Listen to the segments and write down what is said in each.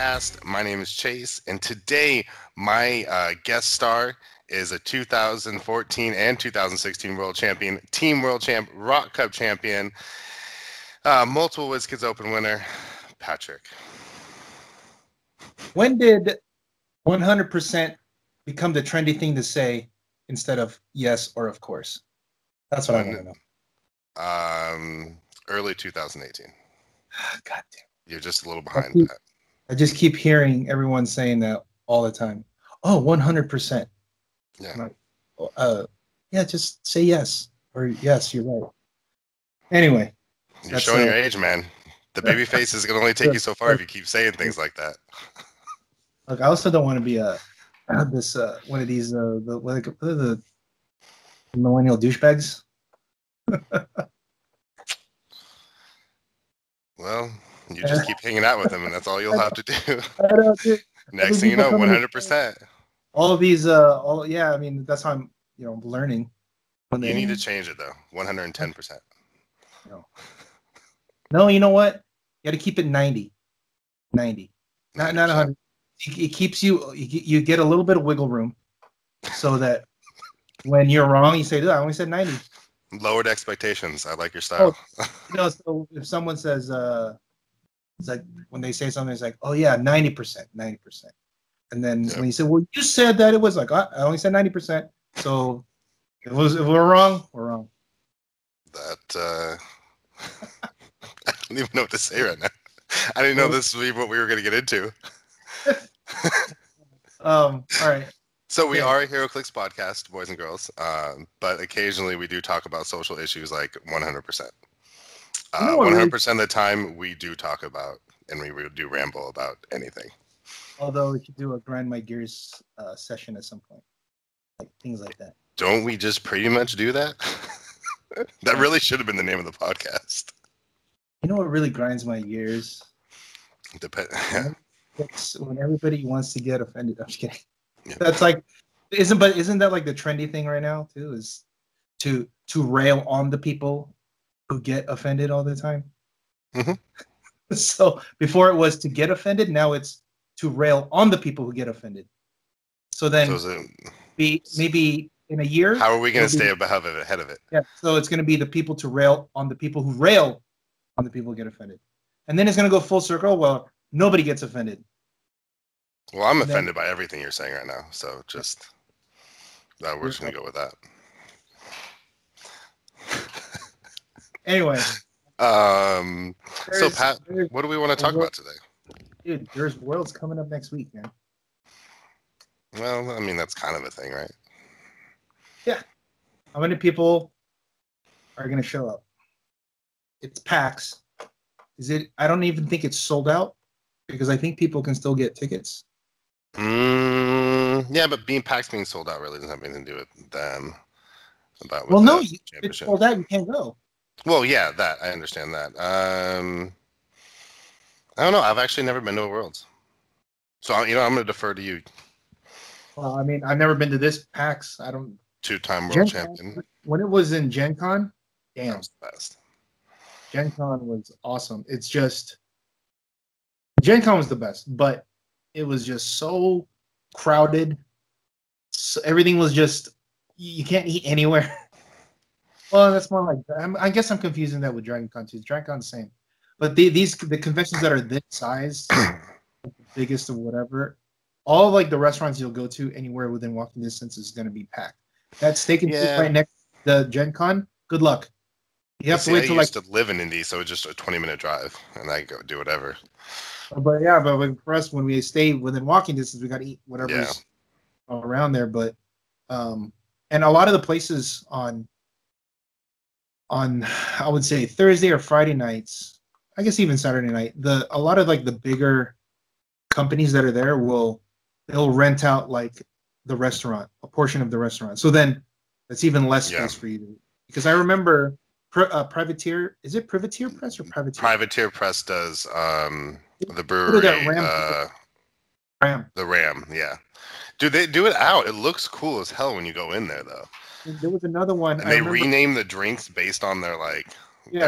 Podcast. My name is Chase, and today my guest star is a 2014 and 2016 world champion, team world champ, Rock Cup champion, multiple WizKids Open winner, Patrick. When did 100% become the trendy thing to say instead of yes or of course? That's what I want to know. Early 2018. God damn. You're just a little behind that. I just keep hearing everyone saying that all the time. Oh, 100%. Yeah. Yeah, just say yes. Or yes, you're right. Anyway. You're showing your age, man. The baby face is going to only take you so far if you keep saying things like that. Look, I also don't want to be one of these the millennial douchebags. Well, you just keep hanging out with them, and that's all you'll have to do. Next thing you know, 100%. All of these, I mean, that's how I'm, learning. You need to change it though, 110%. No, you know what? You got to keep it 90, not 100. It keeps you get a little bit of wiggle room, so that when you're wrong, you say, "I only said 90." Lowered expectations. I like your style. So if someone says, it's like when they say something, it's like, "Oh yeah, 90%." And then when you say, "Well, you said that," it was like, "I only said 90%." So if we're wrong, we're wrong. That I don't even know what to say right now. I didn't know this was what we were going to get into. All right. So we are a Heroclix podcast, boys and girls, but occasionally we do talk about social issues like 100%. 100% of the time we do talk about, and we do ramble about anything. Although we should do a grind my gears session at some point, like things like that. Don't we just pretty much do that? That really should have been the name of the podcast. You know what really grinds my gears? When everybody wants to get offended. I'm just kidding. Yeah. That's like, isn't that like the trendy thing right now too? Is to rail on the people who get offended all the time. Mm-hmm. So before it was to get offended, now it's to rail on the people who get offended. So then, maybe in a year, how are we going to stay ahead of it? Yeah. So it's going to be the people to rail on the people who rail on the people who get offended, and then it's going to go full circle. Well, nobody gets offended. Well, I'm offended by everything you're saying right now, so just we're just gonna go with that. Anyway, so Pat, what do we want to talk about today? Dude, there's Worlds coming up next week, man. Well, I mean that's kind of a thing, right? Yeah. How many people are gonna show up? It's PAX. Is it? I don't even think it's sold out because I think people can still get tickets. Yeah, but PAX being sold out really doesn't have anything to do with them. It's sold out. You can't go. Well, yeah, that I understand that. I don't know. I've actually never been to a Worlds, so I'm going to defer to you. Well, I mean, I've never been to this PAX. I don't. Two-time world champion. When it was in Gen Con, damn, that was the best. Gen Con was awesome. It's just Gen Con was the best, but it was just so crowded. So everything was just you can't eat anywhere. Well, that's more like I guess I'm confusing that with Dragon Con too. Dragon Con's the same, but the conventions that are this size, the biggest of whatever, all of like the restaurants you'll go to anywhere within walking distance is going to be packed. That steak and fish right next to the Gen Con. Good luck. You have to wait till I used to live in Indy, so it's just a 20-minute drive, and I go do whatever. But for us, when we stay within walking distance, we got to eat whatever's around there. But and a lot of the places on I would say Thursday or Friday nights, I guess even Saturday night, a lot of like the bigger companies that are there they'll rent out like the restaurant, a portion of the restaurant. So then that's even less space for you because I remember Privateer. Is it Privateer Press or Privateer? Privateer Press does the brewery. Ram. The Ram, yeah. Dude, they do it out. It looks cool as hell when you go in there, though. And there was another one. And they rename the drinks based on their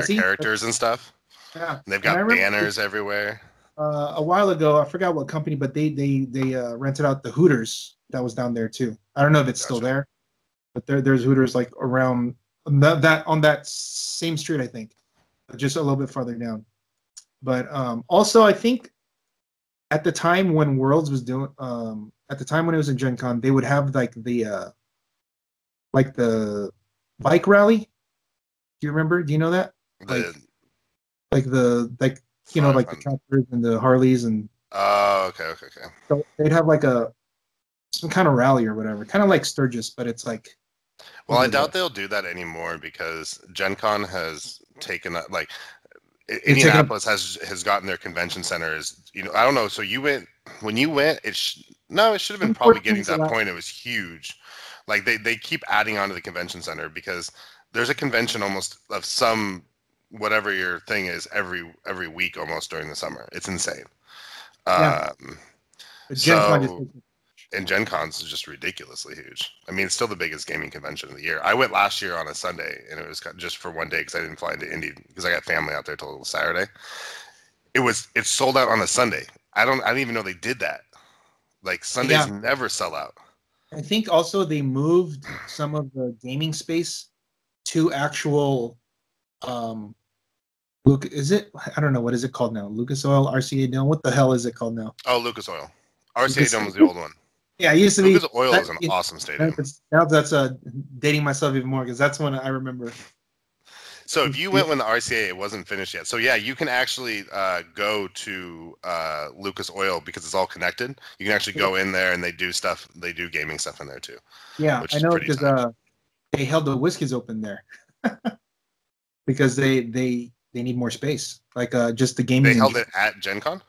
characters and stuff. Yeah. And they've got banners everywhere. a while ago. I forgot what company, but they rented out the Hooters that was down there too. I don't know if it's still there, but there's Hooters like around that on that same street, I think, just a little bit farther down. But also, I think at the time when Worlds was doing, at the time when it was in Gen Con, they would have like the bike rally. Do you remember? Do you know that? Like the tractors and the Harleys and. Oh, okay. So they'd have like some kind of rally or whatever, kind of like Sturgis, but it's like. Well, I doubt they'll do that anymore because Gen Con has taken that, like Indianapolis has gotten their convention centers. I don't know. So when you went, it should have been probably getting to that point. It was huge. Like they keep adding on to the convention center because there's a convention almost of some whatever your thing is every week almost during the summer. It's insane. Yeah. And Gen Con's is just ridiculously huge. I mean, it's still the biggest gaming convention of the year. I went last year on a Sunday, and it was just for one day because I didn't fly into Indy because I got family out there till Saturday. It's sold out on a Sunday. I didn't even know they did that. Like Sundays never sell out. I think also they moved some of the gaming space to actual is it? I don't know, what is it called now? Lucas Oil, RCA Dome. What the hell is it called now? Oh, Lucas Oil. RCA Dome was the old one. Yeah, it used to be. Lucas Oil is an awesome stadium. Now that's dating myself even more because that's when I remember. So if you went when the RCA wasn't finished yet, so yeah, you can actually go to Lucas Oil because it's all connected. You can actually go in there and they do stuff. They do gaming stuff in there too. Yeah, I know because they held the Whiskies Open there because they need more space. Like just the gaming. They held it at Gen Con?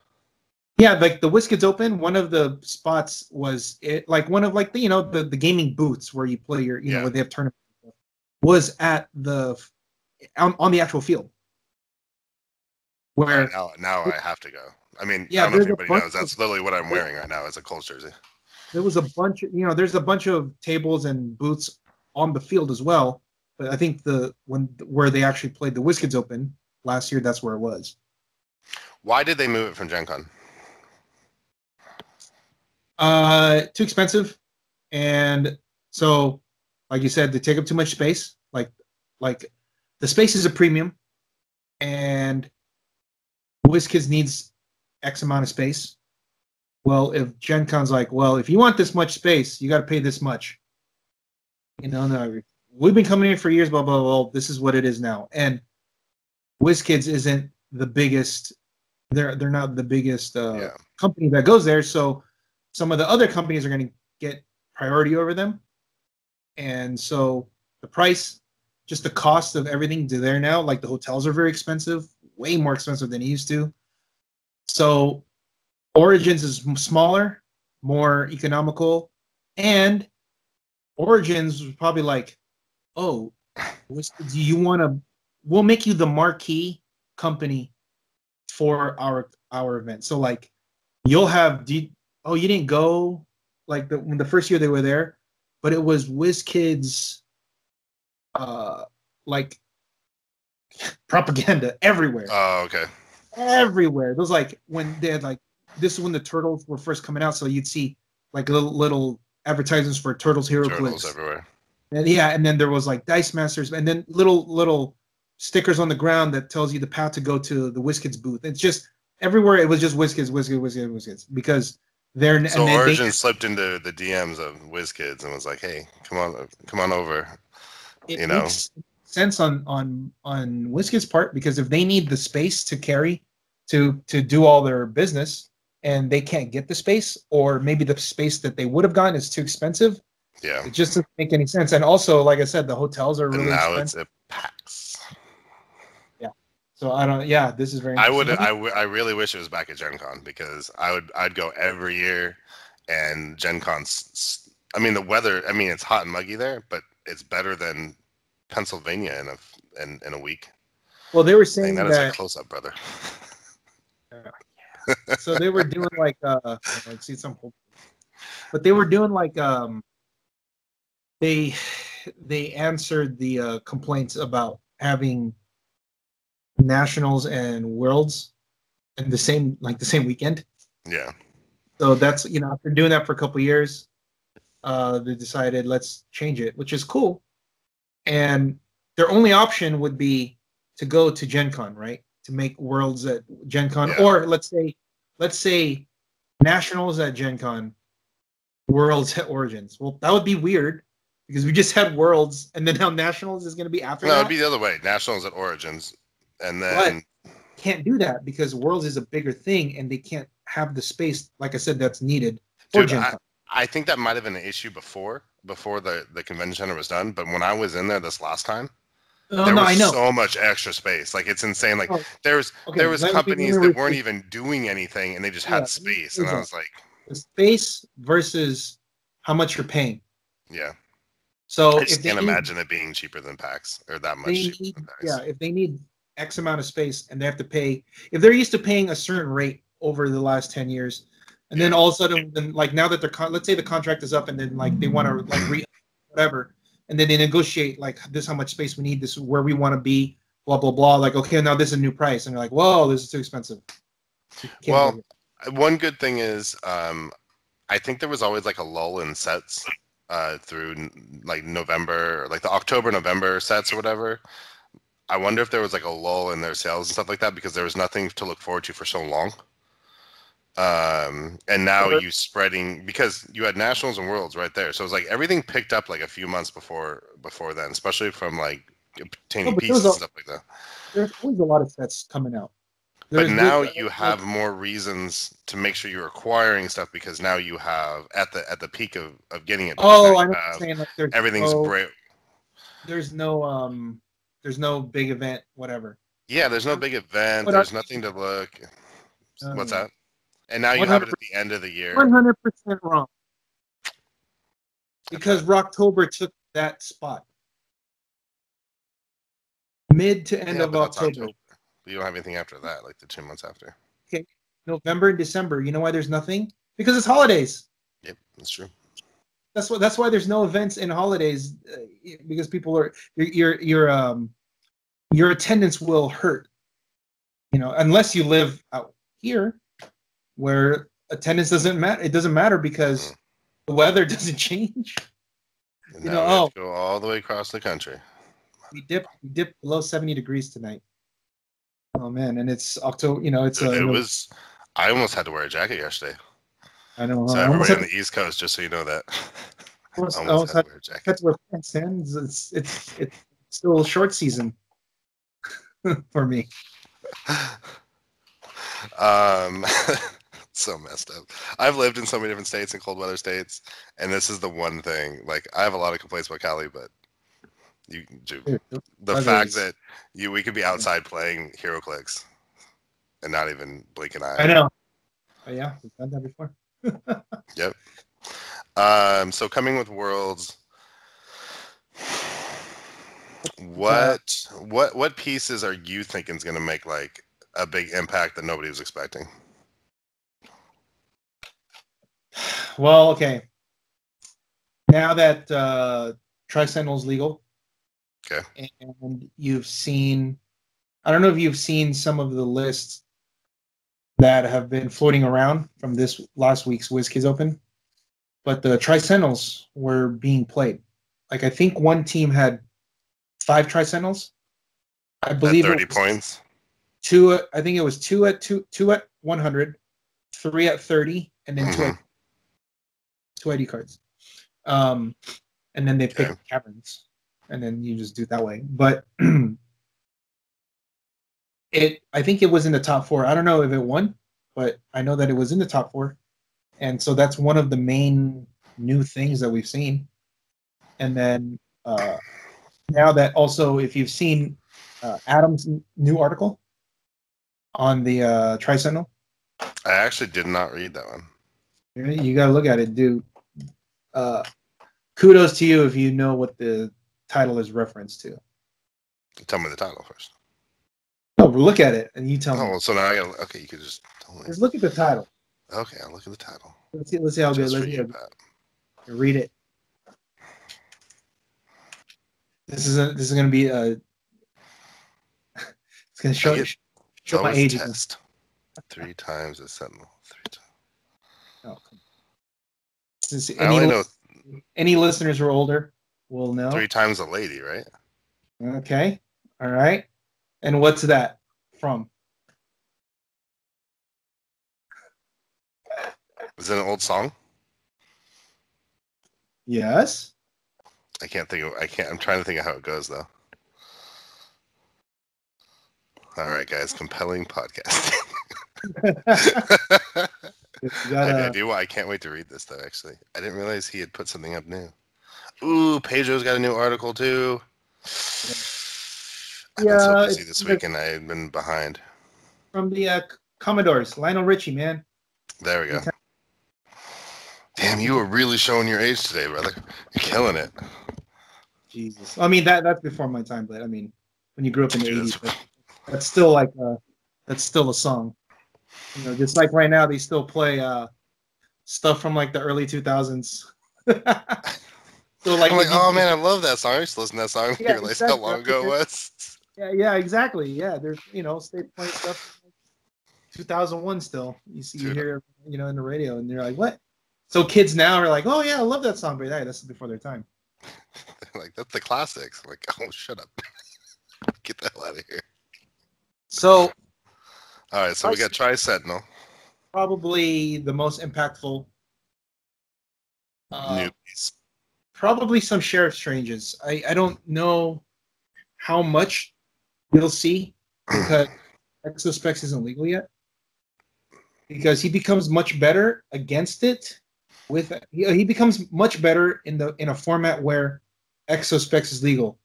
Yeah, like the Whiskets Open, one of the spots was one of the gaming booths where you play your where they have tournaments was at on the actual field. Where now I have to go. I mean, I don't know if anybody knows. That's literally what I'm wearing right now is a Colts jersey. There was a bunch of there's a bunch of tables and booths on the field as well. But I think where they actually played the Whiskets Open last year, that's where it was. Why did they move it from Gen Con? Too expensive, and so, like you said, they take up too much space. Like the space is a premium, and WizKids needs X amount of space. Well, if Gen Con's like, well, if you want this much space, you got to pay this much. No, we've been coming in for years, blah, blah, blah. This is what it is now. And WizKids isn't the biggest. They're not the biggest company that goes there. So some of the other companies are going to get priority over them. And so the price, just the cost of everything to there now, like the hotels are very expensive, way more expensive than it used to. So Origins is smaller, more economical, and Origins was probably like, oh, do you want to? We'll make you the marquee company for our event. So like, you'll have. You didn't go like when the first year they were there, but it was WizKids, like propaganda everywhere. Oh, okay. Everywhere. It was like when they had this is when the Turtles were first coming out, so you'd see like little advertisements for Turtles Heroclix. Turtles everywhere. And then there was like Dice Masters, and then little stickers on the ground that tells you the path to go to the WizKids booth. It's just everywhere. It was just WizKids, because they're so Origin slipped into the DMs of WizKids and was like, "Hey, come on over." It makes sense on WizKids' part, because if they need the space to carry to do all their business and they can't get the space, or maybe the space that they would have gotten is too expensive. Yeah, it just doesn't make any sense. And also, like I said, the hotels are really expensive. It's at PAX. Yeah. So I don't. Yeah, this is very. I really wish it was back at Gen Con, because I'd go every year, and Gen Con's. I mean, the weather. I mean, it's hot and muggy there, but it's better than Pennsylvania in a week. Well, they were saying that is a close up, brother. So they were doing but they were doing they answered the complaints about having nationals and worlds in the same weekend. Yeah. So that's, after doing that for a couple of years, they decided let's change it, which is cool. And their only option would be to go to Gen Con, right? To make Worlds at Gen Con, Yeah. or let's say Nationals at Gen Con, Worlds at Origins. Well, that would be weird because we just had Worlds, and then now Nationals is going to be after No, that. it'd be the other way. Nationals at Origins, and But then can't do that because Worlds is a bigger thing, and they can't have the space, like I said, that's needed for Gen Con. I think that might have been an issue before the convention center was done. But when I was in there this last time, there was I know. so much extra space. Like, it's insane. Like, there was companies that weren't even doing anything, and they just had space. And I was like, the space versus how much you're paying. Yeah. So I just can't imagine it being cheaper than PAX, or that much cheaper than PAX. Yeah, if they need X amount of space and they have to pay, if they're used to paying a certain rate over the last 10 years, and then all of a sudden, then, like, now that let's say the contract is up, and then like they want to like whatever, and then they negotiate like, this how much space we need, this is where we want to be, blah blah blah. Like, okay, now this is a new price, and they're like, whoa, this is too expensive. Well, one good thing is, I think there was always like a lull in sets through like November, or like the October-November sets or whatever. I wonder if there was like a lull in their sales and stuff like that because there was nothing to look forward to for so long. And now you spreading, because you had Nationals and Worlds right there, so it's like everything picked up like a few months before then, especially from like obtaining pieces and stuff like that. There's always a lot of sets coming out. But now you have more reasons to make sure you're acquiring stuff, because now you have at the peak of getting it. Oh, I know what you're saying. Like, everything's great. There's no big event, whatever. Yeah, there's no big event. There's nothing to look. What's that? And now you have it at the end of the year. 100% wrong. Because Rocktober took that spot. Mid to end of October. You don't have anything after that, like the 2 months after. Okay. November and December. You know why there's nothing? Because it's holidays. Yep, that's true. That's why there's no events in holidays, because people are your attendance will hurt. Unless you live out here where attendance doesn't matter. It doesn't matter because the weather doesn't change. And now we have to go all the way across the country. We dipped below 70 degrees tonight. Oh man, and it's October. I almost had to wear a jacket yesterday. I know. So everybody on the East Coast, just so you know that. I almost had to wear a jacket. Had to wear pants, and it's still short season for me. So messed up. I've lived in so many different states and cold weather states, and this is the one thing. Like, I have a lot of complaints about Cali, but the fact that we could be outside playing Heroclix and not even blink an eye. I know. Oh, yeah, we've done that before. Yep. So coming with Worlds, what pieces are you thinking is going to make like a big impact that nobody was expecting? Well, okay. Now that Tri-Sentinel is legal, okay, and you've seen, I don't know if you've seen some of the lists that have been floating around from this last week's WizKids Open, but the Tri-Sentinels were being played. Like, I think one team had 5 Tri-Sentinels. I believe at 30 points. I think it was two at 100, 3 at 30, and then two ID cards. And then they picked caverns, and then you just do it that way. But I think it was in the top 4. I don't know if it won, but I know that it was in the top 4. And so that's one of the main new things that we've seen. And then now that also, if you've seen Adam's new article on the Tri-Sentinel. I actually did not read that one. You got to look at it, dude. Kudos to you if you know what the title is referenced to. Tell me the title first. No, look at it and you tell me. Oh, so now I got. Okay, you could just tell me. Just look at the title. Okay, I'll look at the title. Let's see how good. Let's see. Read it. This is going to be a. It's going to show my age. 3 times a sentinel. 3 times. Oh, since I only know any listeners who are older will know. 3 times a lady, right? Okay. All right. And what's that from? Is it an old song? Yes. I'm trying to think of how it goes though. All right, guys, compelling podcast. I can't wait to read this though. Actually, I didn't realize he had put something up new. Ooh, Pedro's got a new article too. I've been so busy this week, and I've been behind. From the Commodores, Lionel Richie, man. There we go. Damn, you were really showing your age today, brother. You're killing it. Jesus. I mean, that's before my time, but I mean, when you grew up in the 80s, that's still like that's still a song. You know, just like right now, they still play stuff from like the early 2000s. So like, I'm like, oh man, I love that song. I used to listen to that song. Yeah, you realize how long ago it was. Yeah, exactly. Yeah, there's stay playing stuff. 2001 still. You hear in the radio, and they're like, what? So kids now are like, oh yeah, I love that song, but hey, that's before their time. Like, that's the classics. I'm like, oh, shut up. Get the hell out of here. So, all right, so we got Tri-Sentinel. Probably the most impactful. Newbies. Probably some Sheriff Stranges. I don't know how much you'll see because Exospecs isn't legal yet. Because he becomes much better against it. He becomes much better in a format where Exospecs is legal,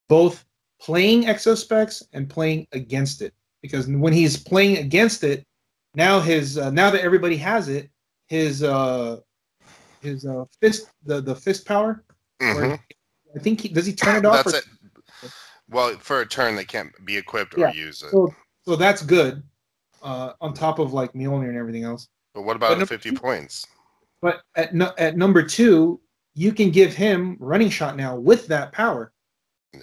both playing Exospecs and playing against it. Because when he's playing against it, now now that everybody has it, his fist the fist power. Mm-hmm. I think does he turn it off? That's it. Well, for a turn, they can't be equipped or use it. So that's good. On top of like Mjolnir and everything else. But what about 50 points? But at number 2, you can give him running shot now with that power. Yeah.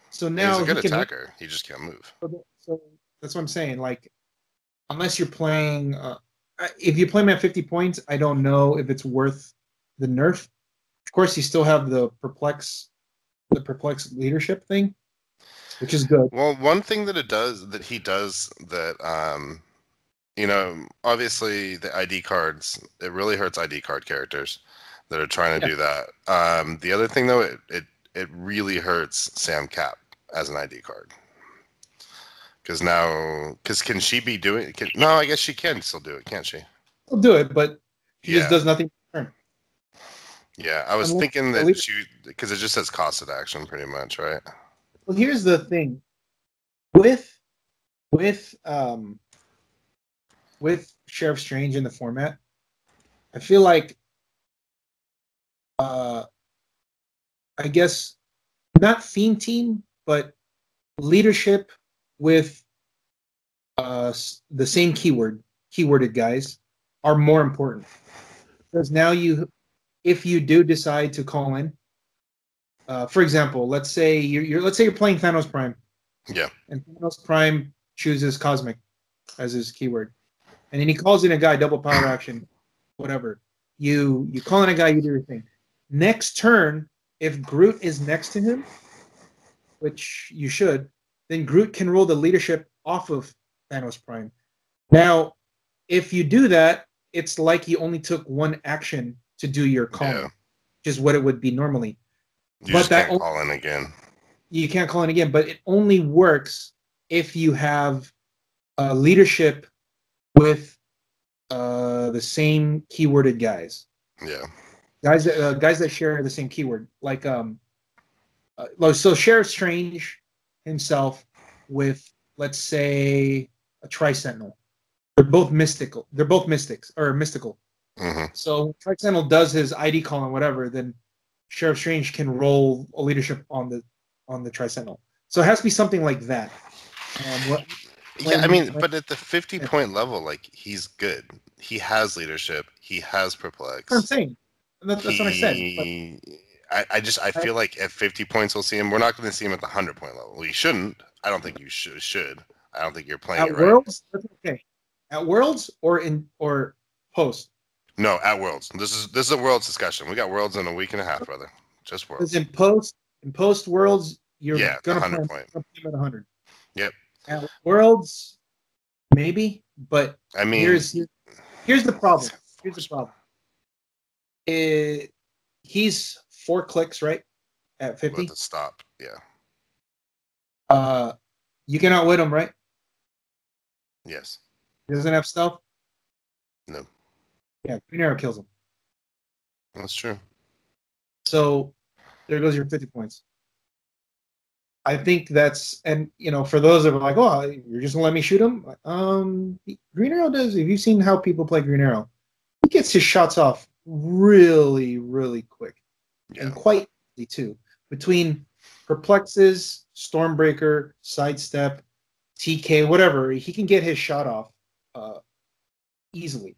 So now he's a good attacker. He just can't move. So that's what I'm saying. Like, unless you're playing, if you play him at 50 points, I don't know if it's worth the nerf. Of course, you still have the perplex leadership thing, which is good. Well, one thing that he does obviously the ID cards, it really hurts ID card characters that are trying to do that. The other thing though, it really hurts Sam Cap as an ID card. Because can she be doing? No, I guess she can still do it, can't she? She'll do it, but she just does nothing. Yeah, I was thinking that because it just says costed action, pretty much, right? Well, here's the thing, with Sheriff Strange in the format, I feel like, I guess not Fiend Team, but leadership with the same keyworded guys are more important, because now if you do decide to call in, for example, let's say you're playing Thanos Prime. Yeah. And Thanos Prime chooses Cosmic as his keyword, and then he calls in a guy, double power action, whatever. You call in a guy, you do your thing. Next turn, if Groot is next to him, which you should, then Groot can roll the leadership off of Thanos Prime. Now, if you do that, it's like you only took one action to do your call, which is what it would be normally. You just can't call in again. You can't call in again, but it only works if you have leadership with the same keyworded guys. Yeah. Guys that share the same keyword. Like so Sheriff Strange himself with, let's say, a Tri-Sentinel. They're both mystical. They're both mystics or mystical. Mm-hmm. So Tri-Sentinel does his ID call and whatever, then Sheriff Strange can roll a leadership on the Tri-Sentinel. So it has to be something like that. But at the 50-point level, like, he's good. He has leadership. He has perplex. That's what I'm saying. That's what I said. I feel like at 50 points we'll see him. We're not going to see him at the 100-point level. We shouldn't. I don't think you should. I don't think you're playing it right. Worlds, that's okay. At Worlds or post? No, at Worlds. This is a Worlds discussion. We got Worlds in a week and a half, brother. Just Because Worlds. in post Worlds, you're Yeah, gonna 100 play point. him at 100. Yep. At Worlds, maybe, but I mean, here's the problem. Here's the problem. He's 4 clicks, right? At 50. Let it stop. Yeah. You can outwit him, right? Yes. He doesn't have stealth. No. Yeah, Green Arrow kills him. That's true. So there goes your 50 points. I think that's, and for those that are like, oh, you're just gonna let me shoot him. Green Arrow does. Have you seen how people play Green Arrow? He gets his shots off really, really quick, and quite easy too. Between perplexes, Stormbreaker, sidestep, TK, whatever, he can get his shot off easily.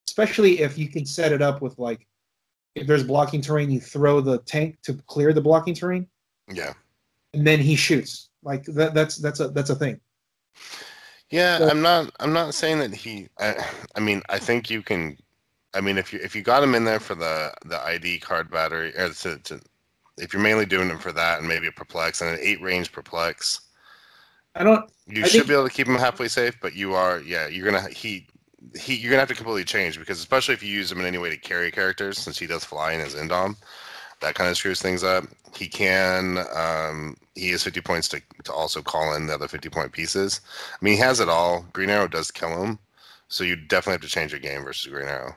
Especially if you can set it up with, like, if there's blocking terrain, you throw the tank to clear the blocking terrain. Yeah. And then he shoots. Like that's a thing. Yeah, so, I'm not saying that he. I mean, I think you can. I mean, if you got him in there for the ID card battery, or if you're mainly doing it for that, and maybe a perplex and an 8 range perplex, you should be able to keep him halfway safe. But you're gonna have to completely change, because especially if you use him in any way to carry characters, since he does fly in his Indom, that kind of screws things up. He has 50 points to also call in the other 50-point pieces. I mean, he has it all. Green Arrow does kill him, so you definitely have to change your game versus Green Arrow.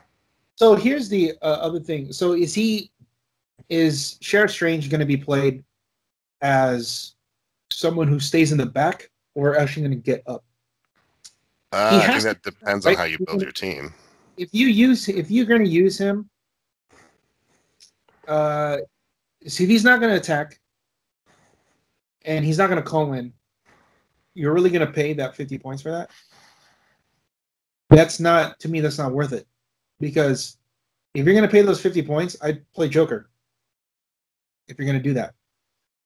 So here's the other thing. So is Sheriff Strange going to be played as someone who stays in the back, or actually going to get up? I think that depends on how you build your team. If you're going to use him, see, if he's not going to attack and he's not going to call in, you're really going to pay that 50 points for that? That's not worth it. Because if you're going to pay those 50 points, I'd play Joker. If you're going to do that.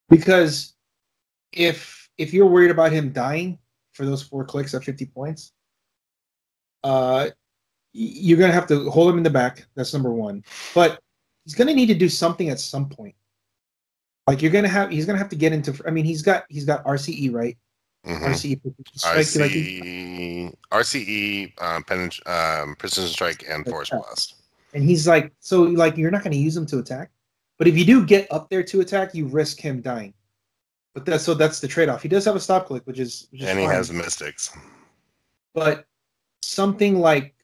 Because if you're worried about him dying for those 4 clicks at 50 points, you're going to have to hold him in the back. That's number one. But he's going to need to do something at some point. Like he's going to have to get into. I mean, he's got RCE, right? Mm-hmm. RCE, Precision Strike, and Force Blast. And he's like, so like you're not going to use him to attack, but if you do get up there to attack, you risk him dying. But that's the trade-off. He does have a stop click, which is and fine. He has Mystics. But something like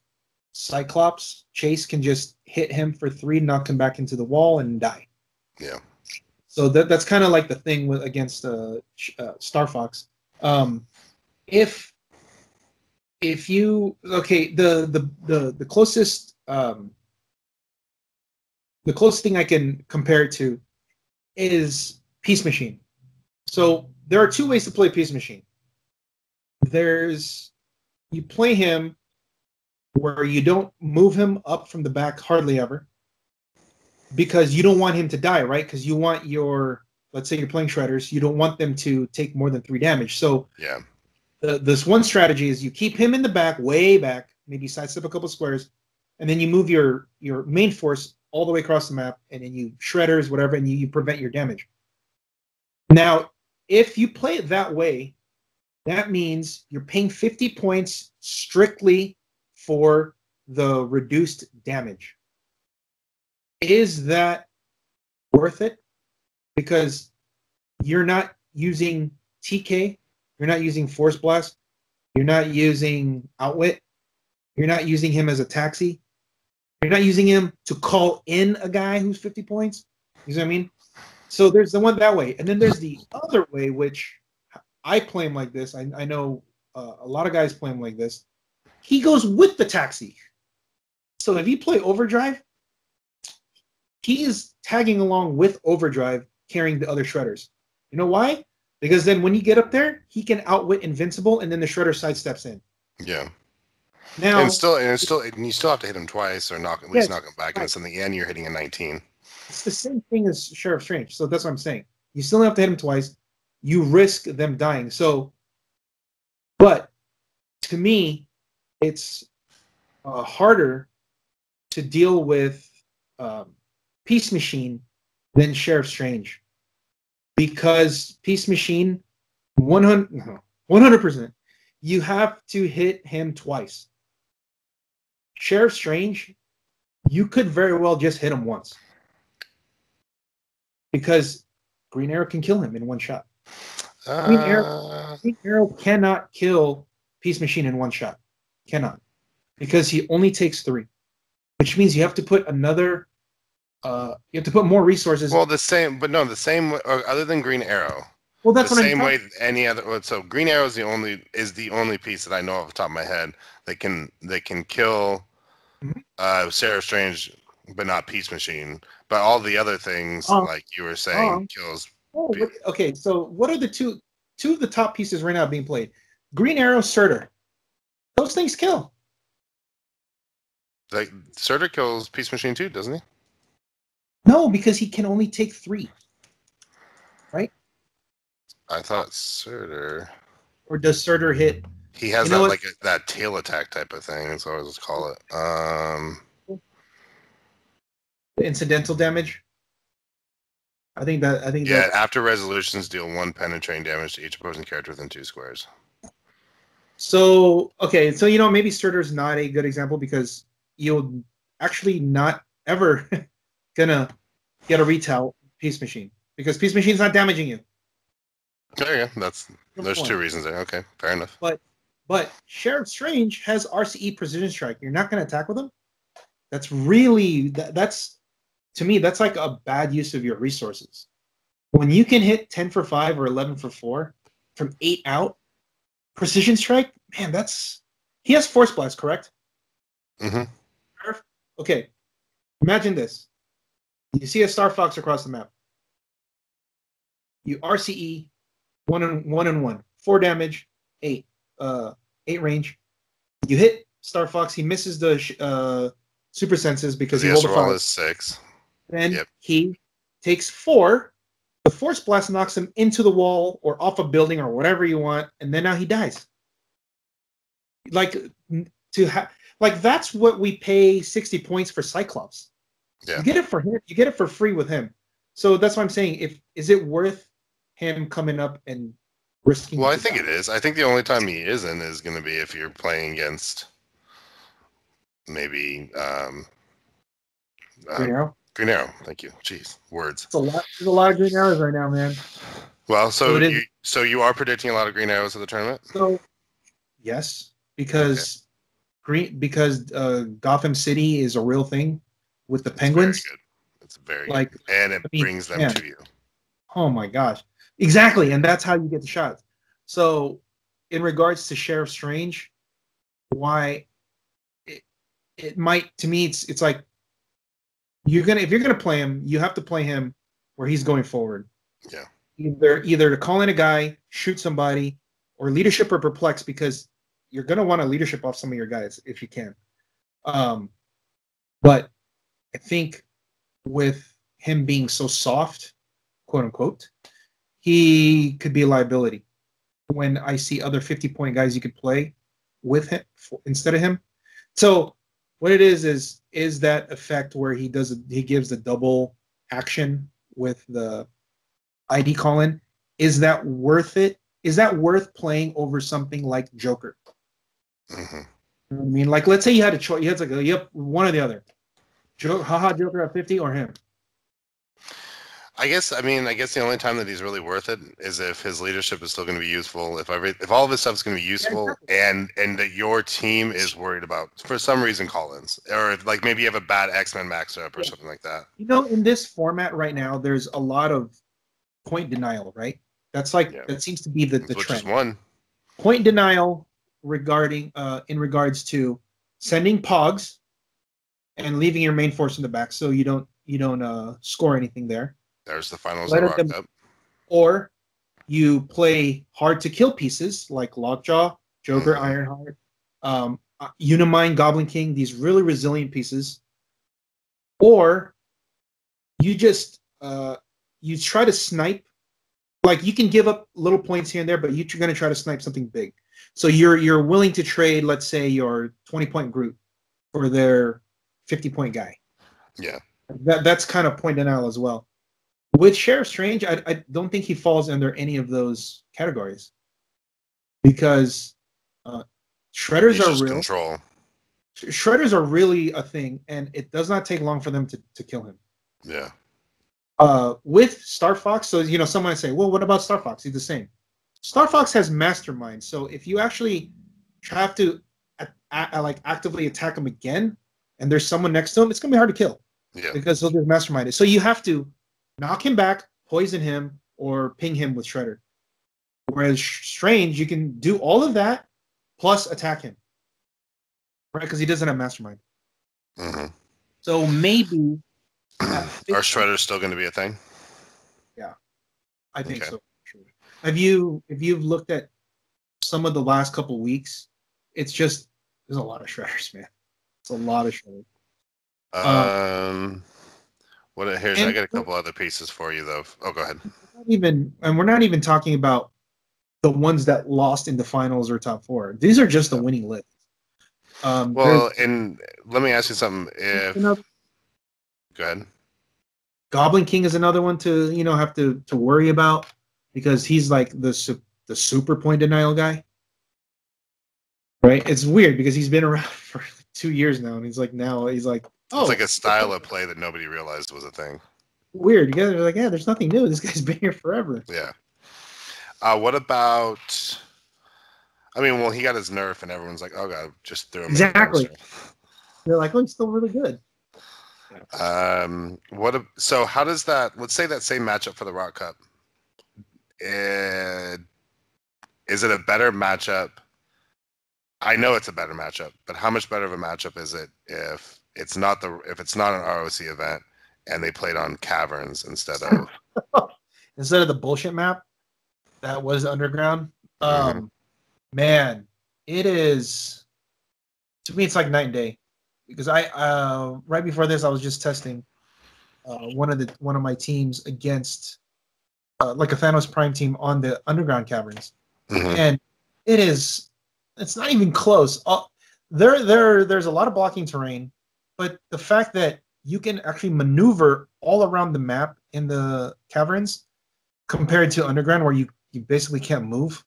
Cyclops Chase can just hit him for 3, knock him back into the wall, and die. Yeah. So that's kind of like the thing against Star Fox. If you the closest thing I can compare it to is Peace Machine. So there are 2 ways to play Peace Machine. You play him where you don't move him up from the back hardly ever, because you don't want him to die, right? Because you want let's say you're playing Shredders, you don't want them to take more than 3 damage. So yeah, this one strategy is you keep him in the back, way back, maybe sidestep a couple squares, and then you move your main force all the way across the map, and then you Shredders, whatever, and you prevent your damage. Now, if you play it that way, that means you're paying 50 points strictly for the reduced damage. Is that worth it? Because you're not using TK, you're not using Force Blast, you're not using Outwit, you're not using him as a taxi, you're not using him to call in a guy who's 50 points. You know what I mean? So there's the one that way. And then there's the other way, which I play him like this. I know a lot of guys play him like this. He goes with the taxi. So if you play Overdrive, he is tagging along with Overdrive, carrying the other Shredders. You know why? Because then when you get up there, he can outwit Invincible, and then the Shredder sidesteps in. Yeah. Now, and you still have to hit him twice, or knock him back into something, and you're hitting a 19. It's the same thing as Sheriff Strange. So that's what I'm saying. You still have to hit him twice. You risk them dying. So, but to me, it's harder to deal with Peace Machine than Sheriff Strange, because Peace Machine 100%, you have to hit him twice. Sheriff Strange, you could very well just hit him once, because Green Arrow can kill him in one shot. Green Arrow cannot kill Peace Machine in one shot. Cannot. Because he only takes 3. Which means you have to put another you have to put more resources. Well, the same other than Green Arrow. Well, that's the what same I'm way any other. So Green Arrow is the only piece that I know off the top of my head that can kill Sheriff Strange, but not Peace Machine. But all the other things, like you were saying, kills. Okay, so what are the two of the top pieces right now being played? Green Arrow, Surtur. Those things kill. Like Surtur kills Peace Machine too, doesn't he? No, because he can only take 3. Right? I thought Surtur. Or does Surtur hit? He has that that tail attack type of thing. That's what I was call it. The incidental damage. I think after resolutions, deal 1 penetrating damage to each opposing character within 2 squares. So maybe Surtur's not a good example, because you'll actually not ever gonna get a retail Peace Machine, because Peace Machine's not damaging you. Yeah, there's 2 reasons there. Okay, fair enough. But Sheriff Strange has RCE Precision Strike. You're not gonna attack with him. That's really that's to me, that's like a bad use of your resources. When you can hit 10 for 5 or 11 for 4 from 8 out, Precision Strike, man, he has Force Blast, correct? Mm-hmm. Okay, imagine this. You see a Star Fox across the map. You RCE 1 and 1, 4 damage, 8 range. You hit Star Fox, he misses the super senses because he rolled a 5. 6. Then he takes 4. The Force Blast knocks him into the wall or off a building or whatever you want, and then now he dies. That's what we pay 60 points for Cyclops. Yeah. You get it for him. You get it for free with him. So that's what I'm saying. Is it worth him coming up and risking? Well, I think it is. I think the only time he isn't is going to be if you're playing against maybe Green Arrow. Green Arrow. Thank you. Jeez, words. There's a lot of Green Arrows right now, man. Well, so you are predicting a lot of Green Arrows at the tournament? So yes, because Gotham City is a real thing with the Penguins. Very good. It's very good. And it brings them to you. Oh my gosh. Exactly, and that's how you get the shots. So in regards to Sheriff Strange, why it might, to me, it's like if you're gonna play him, you have to play him where he's going forward. Yeah. Either to call in a guy, shoot somebody, or leadership or perplex, because you're gonna want to leadership off some of your guys if you can. But I think with him being so soft, quote unquote, he could be a liability. When I see other 50-point guys you could play with him instead of him. So what it is that effect where he gives the double action with the ID call-in. Is that worth it? Is that worth playing over something like Joker? Mm-hmm. I mean, like, let's say you had a choice. You had to go, yep, one or the other. Joker at 50 or him. I guess the only time that he's really worth it is if his leadership is still going to be useful, if all of his stuff is going to be useful, and that your team is worried about, for some reason, call-ins, or like maybe you have a bad X-Men max-up or something like that. In this format right now, there's a lot of point denial, right? That's that seems to be the trend. Which is one. Point denial regarding in regards to sending pogs and leaving your main force in the back, so you don't score anything there. There's the finals of Rock Cup. Or you play hard to kill pieces like Lockjaw, Joker, Ironheart, Unimind, Goblin King, these really resilient pieces. Or you just you try to snipe. Like, you can give up little points here and there, but you're going to try to snipe something big. So you're willing to trade, let's say, your 20-point group for their 50-point guy. Yeah. That's kind of point denial as well. With Sheriff Strange, I don't think he falls under any of those categories because shredders are real. Control. Shredders are really a thing, and it does not take long for them to kill him. Yeah. With Star Fox, so someone might say, well, what about Star Fox? He's the same. Star Fox has Mastermind, so if you actually have to actively attack him again, and there's someone next to him, it's gonna be hard to kill. Yeah. Because he'll just Mastermind it. So you have to knock him back, poison him, or ping him with Shredder. Whereas Strange, you can do all of that plus attack him, right? Because he doesn't have Mastermind. Mm-hmm. So maybe are Shredders still going to be a thing? Yeah, I think so. Sure. If you've looked at some of the last couple weeks, it's just there's a lot of Shredders, man. It's a lot of Shredders. I got a couple other pieces for you though. Oh, go ahead. We're not even talking about the ones that lost in the finals or top 4. These are just the winning list. Well, and let me ask you something. Go ahead. Goblin King is another one to have to worry about because he's like the super point denial guy, right? It's weird because he's been around for 2 years now, and he's like, oh, it's like a style of play that nobody realized was a thing. Weird. You guys are like, yeah, there's nothing new. This guy's been here forever. Yeah. What about? I mean, well, he got his nerf, and everyone's like, "Oh God, just threw him." Exactly. They're like, "Oh, he's still really good." So how does that? Let's say that same matchup for the Rock Cup. Is it a better matchup? I know it's a better matchup, but how much better of a matchup is it if it's not an ROC event and they played on Caverns instead of the bullshit map that was Underground? Mm-hmm. Man, it is, to me, it's like night and day because I right before this I was just testing one of my teams against like a Thanos Prime team on the Underground Caverns, and it's not even close. There's a lot of blocking terrain, but the fact that you can actually maneuver all around the map in the caverns compared to Underground where you basically can't move,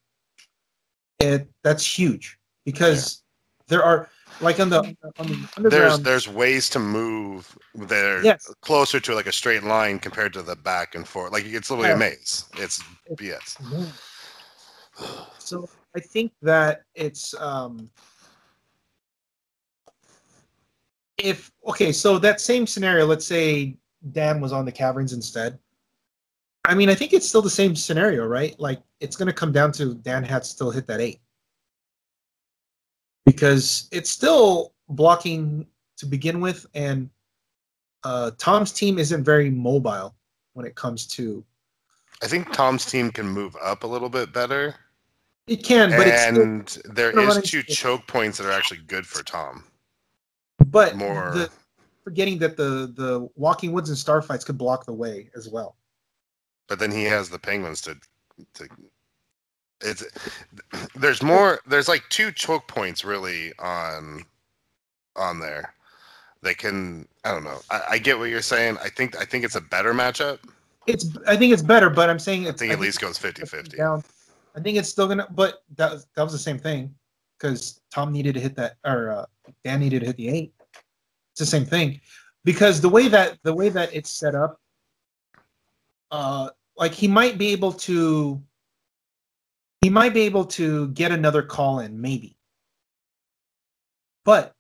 that's huge because there are like on the Underground. There's ways to move that are closer to like a straight line compared to the back and forth. Like it's literally a maze. It's BS. Yeah. So I think that it's so that same scenario, let's say Dan was on the Caverns instead. I mean, I think it's still the same scenario, right? Like it's going to come down to Dan had to still hit that 8 because it's still blocking to begin with, and Tom's team isn't very mobile when it comes to. I think Tom's team can move up a little bit better. It can, but there is 2 choke points that are actually good for Tom. But forgetting that the Walking Woods and Starfights could block the way as well. But then he has the Penguins to there's like 2 choke points really on there. They can, I don't know. I get what you're saying. I think it's a better matchup. I think it's better, but I'm saying I think at least goes 50-50. I think it's still gonna, but that was the same thing because Tom needed to hit that, or Dan needed to hit the 8. It's the same thing because the way that it's set up, like he might be able to get another call in maybe, but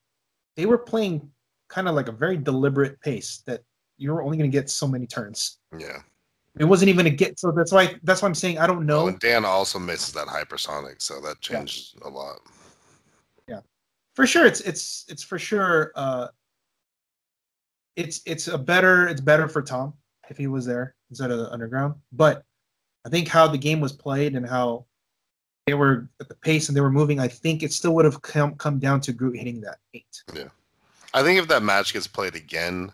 they were playing kind of like a very deliberate pace that you're only going to get so many turns. Yeah. It wasn't even a get, so that's why I'm saying I don't know. Well, and Dan also misses that hypersonic, so that changed a lot. Yeah, for sure. It's for sure. It's better for Tom if he was there instead of Underground. But I think how the game was played and how they were at the pace and they were moving, I think it still would have come down to Groot hitting that 8. Yeah, I think if that match gets played again,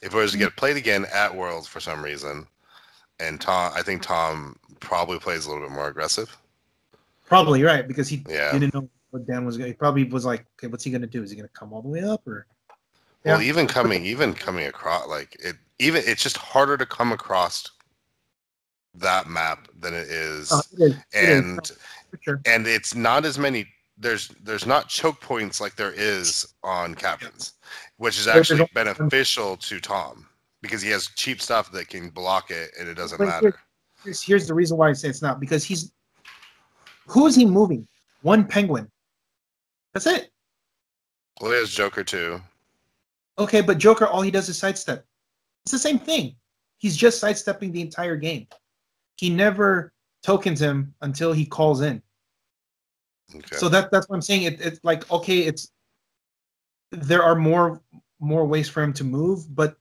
if it was to get played again at Worlds for some reason. And I think Tom probably plays a little bit more aggressive. Probably right, because he Yeah. didn't know what Dan was going. He probably was like, okay, what's he going to do? Is he going to come all the way up or? Well, Yeah. even coming across, like it's just harder to come across that map than it is, It is. and No, for sure. and it's not as many. There's not choke points like there is on Caverns, which is actually beneficial to Tom because he has cheap stuff that can block it and it doesn't matter. Here's the reason why I say it's not, because who is he moving? One penguin. That's it. Well, he has Joker too. Okay, but Joker, all he does is sidestep. It's the same thing. He's just sidestepping the entire game. He never tokens him until he calls in. Okay. So that's what I'm saying. It's like, okay, there are more ways for him to move, but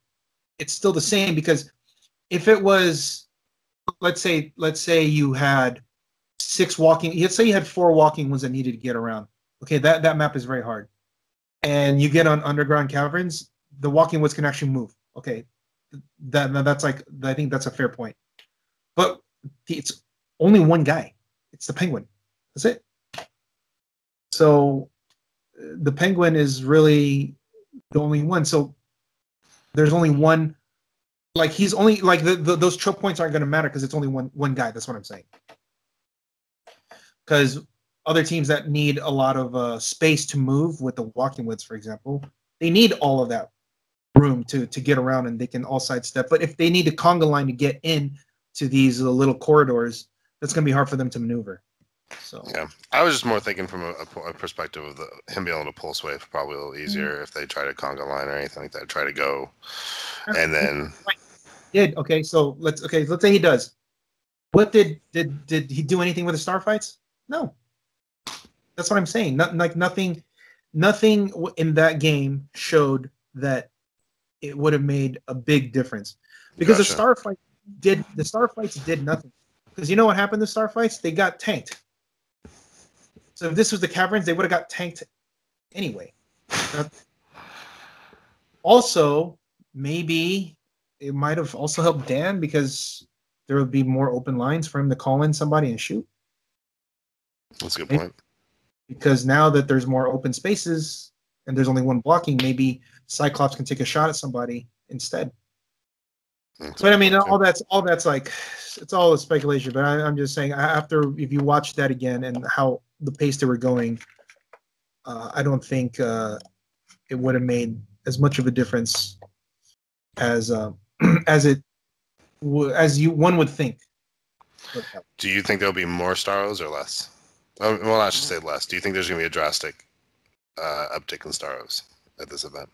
it's still the same, because if it was, let's say you had let's say you had 4 walking ones that needed to get around. Okay, that map is very hard. And you get on underground caverns, the walking woods can actually move. Okay, that's like, I think that's a fair point. But it's only one guy. It's the penguin. That's it. So the penguin is really the only one. So there's only one. Like, he's only like those choke points aren't going to matter because it's only one guy. That's what I'm saying. Because other teams that need a lot of space to move with the walking woods, for example, they need all of that room to get around, and they can all sidestep. But if they need a conga line to get in to these little corridors, that's going to be hard for them to maneuver. So yeah, I was just more thinking from a perspective of him being able to pulse wave, probably a little easier if they try to conga line or anything like that. Try to go, and then okay. So let's say he does. What did he do anything with the star fights? No. That's what I'm saying. Nothing in that game showed that it would have made a big difference, because the star fights did nothing. Because you know what happened to star fights? They got tanked. So if this was the caverns, they would have got tanked anyway. Also, maybe it might have also helped Dan, because there would be more open lines for him to call in somebody and shoot. That's a good point. Because now that there's more open spaces and there's only one blocking, maybe Cyclops can take a shot at somebody instead. But I mean, all that's like, it's all a speculation. But I'm just saying, if you watch that again and how the pace they were going, I don't think it would have made as much of a difference as one would think. Do you think there'll be more Staros or less? Well, I should say less. Do you think there's going to be a drastic uptick in Staros at this event?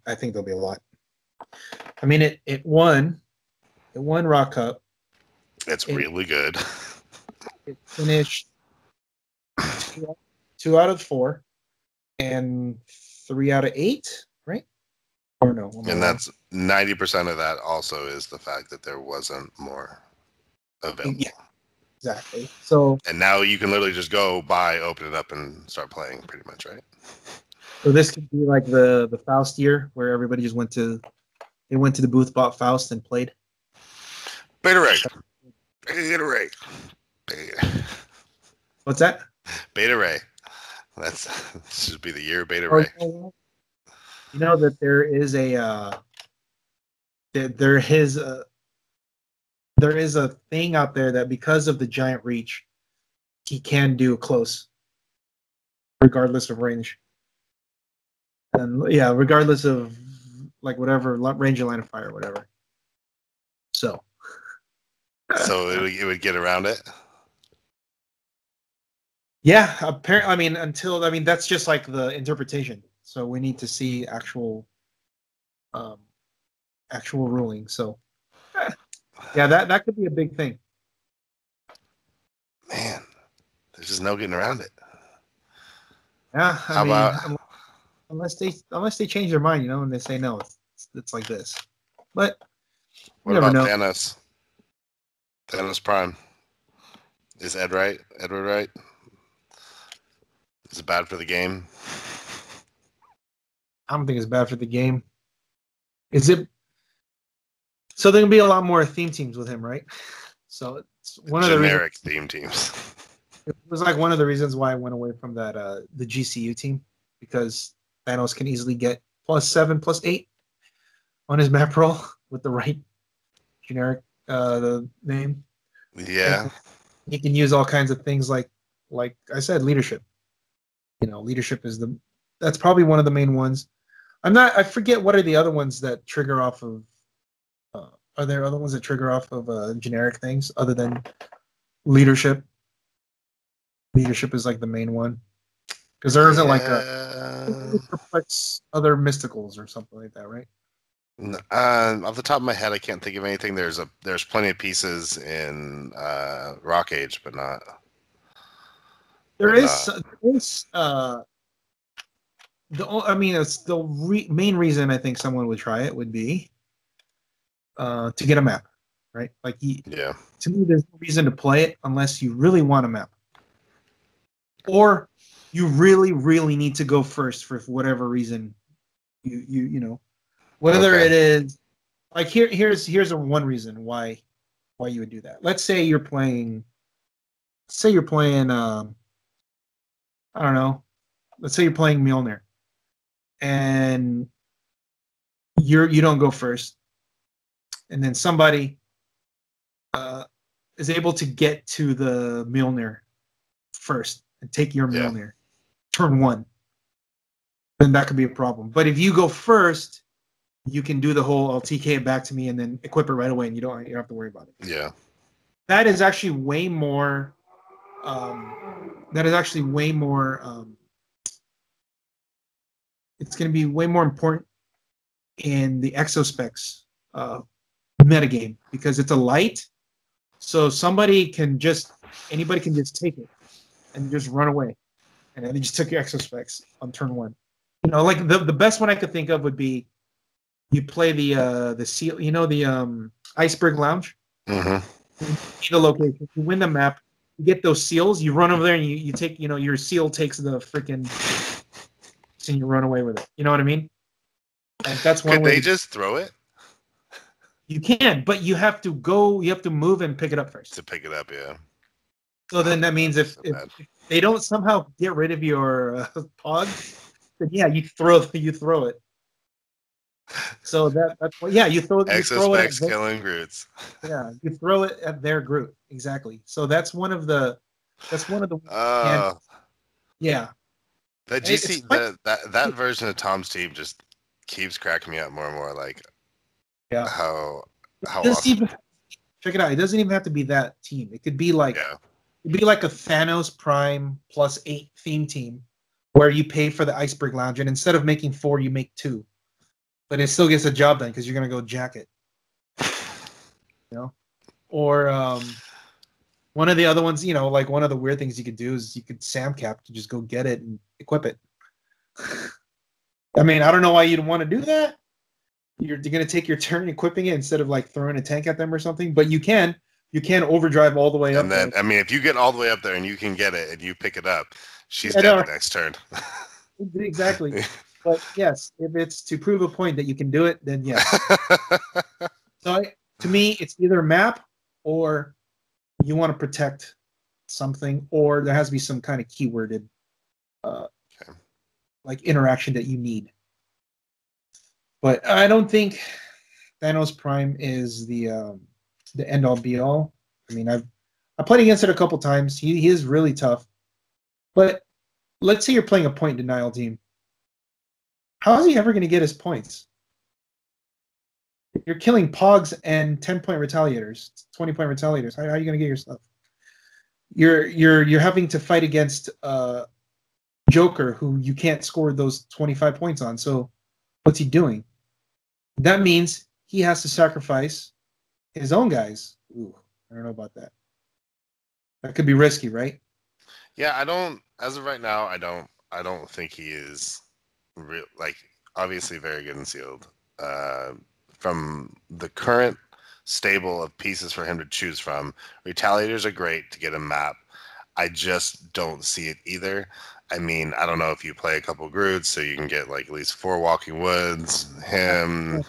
I think there'll be a lot. I mean, it won Rock Cup. It's really good. It finished 2 out of 4 and 3 out of 8, right? Or no? And that's 90% of that also is the fact that there wasn't more available. Yeah, exactly. So, and now you can literally just go buy, open it up, and start playing, pretty much, right? So this could be like the Faust year, where everybody just went to the booth, bought Faust, and played. Beta Ray. What's that? Beta Ray. This should be the year of Beta Ray. You know that there is a thing out there that, because of the giant reach, he can do close, regardless of range. And yeah, regardless of like whatever range of line of fire or whatever. So it would get around it. Yeah, apparently. That's just like the interpretation. So we need to see actual ruling. So yeah, that could be a big thing. Man, there's just no getting around it. Yeah, unless they change their mind, and they say no, it's like this. But what about Thanos? Thanos Prime. Is Edward right? Is it bad for the game? I don't think it's bad for the game. Is it? So there can be a lot more theme teams with him, right? So It's one of the generic theme teams. It was like one of the reasons why I went away from that the GCU team, because Thanos can easily get +7, +8 on his map roll with the right generic the name. Yeah. And he can use all kinds of things like I said, leadership. Leadership is that's probably one of the main ones. I forget what are the other ones that trigger off of. Are there other ones that trigger off of generic things other than leadership? Leadership is like the main one, because there isn't like a perplex other mysticals or something like that, right? Off the top of my head, I can't think of anything. There's plenty of pieces in Rock Age, but not. There is it's the main reason I think someone would try it would be to get a map, right? Like to me, there's no reason to play it unless you really want a map, or you really, really need to go first for whatever reason. Whether it is like here's one reason why you would do that. Let's say you're playing. I don't know. Let's say you're playing Mjolnir, and you don't go first, and then somebody is able to get to the Mjolnir first and take your Mjolnir turn 1, then that could be a problem. But if you go first, you can do the whole I'll TK it back to me and then equip it right away, and you don't have to worry about it. Yeah, that is actually way more. It's going to be way more important in the exospecs metagame, because it's a light, so anybody can just take it and just run away, and then they just took your exospecs on turn 1. Like the best one I could think of would be you play the seal, the Iceberg Lounge. Mm-hmm. The location, you win the map, you get those seals, you run over there and you take, your seal takes the freaking and you run away with it. You know what I mean? And that's one way. Could they just throw it? You can, but you have to move and pick it up first. To pick it up, yeah. So then that means if they don't somehow get rid of your pog, then you throw it. So that's what, you throw it. Exospecs killing Groots. Yeah, you throw it at their Groot, exactly. So that's one of the. Yeah. That GC that version of Tom's team just keeps cracking me up more and more. Like, how awesome. Check it out. It doesn't even have to be that team. It could be like it'd be like a Thanos Prime +8 theme team, where you pay for the Iceberg Lounge, and instead of making 4, you make 2, but it still gets the job done because you're gonna go jacket. Or one of the other ones, like one of the weird things you could do is you could Samcap to just go get it and equip it. I mean, I don't know why you'd want to do that. You're going to take your turn equipping it instead of like throwing a tank at them or something, but you can overdrive all the way up. And then, I mean, if you get all the way up there and you can get it and you pick it up, she's dead the next turn. Exactly. But yes, if it's to prove a point that you can do it, then yes. So to me, it's either map or you want to protect something, or there has to be some kind of keyworded like interaction that you need. But I don't think Thanos Prime is the end all be all. I mean, I played against it a couple times. He is really tough. But let's say you're playing a point denial team. How is he ever going to get his points? You're killing Pogs and 10-point retaliators, 20-point retaliators. How are you going to get your stuff? You're having to fight against Joker, who you can't score those 25 points on. So what's he doing? That means he has to sacrifice his own guys. Ooh, I don't know about that. That could be risky, right? Yeah, as of right now, I don't think he is obviously very good and sealed. From the current stable of pieces for him to choose from, retaliators are great to get a map. I just don't see it either. I mean, I don't know if you play a couple Groots, so you can get like at least 4 Walking Woods, him,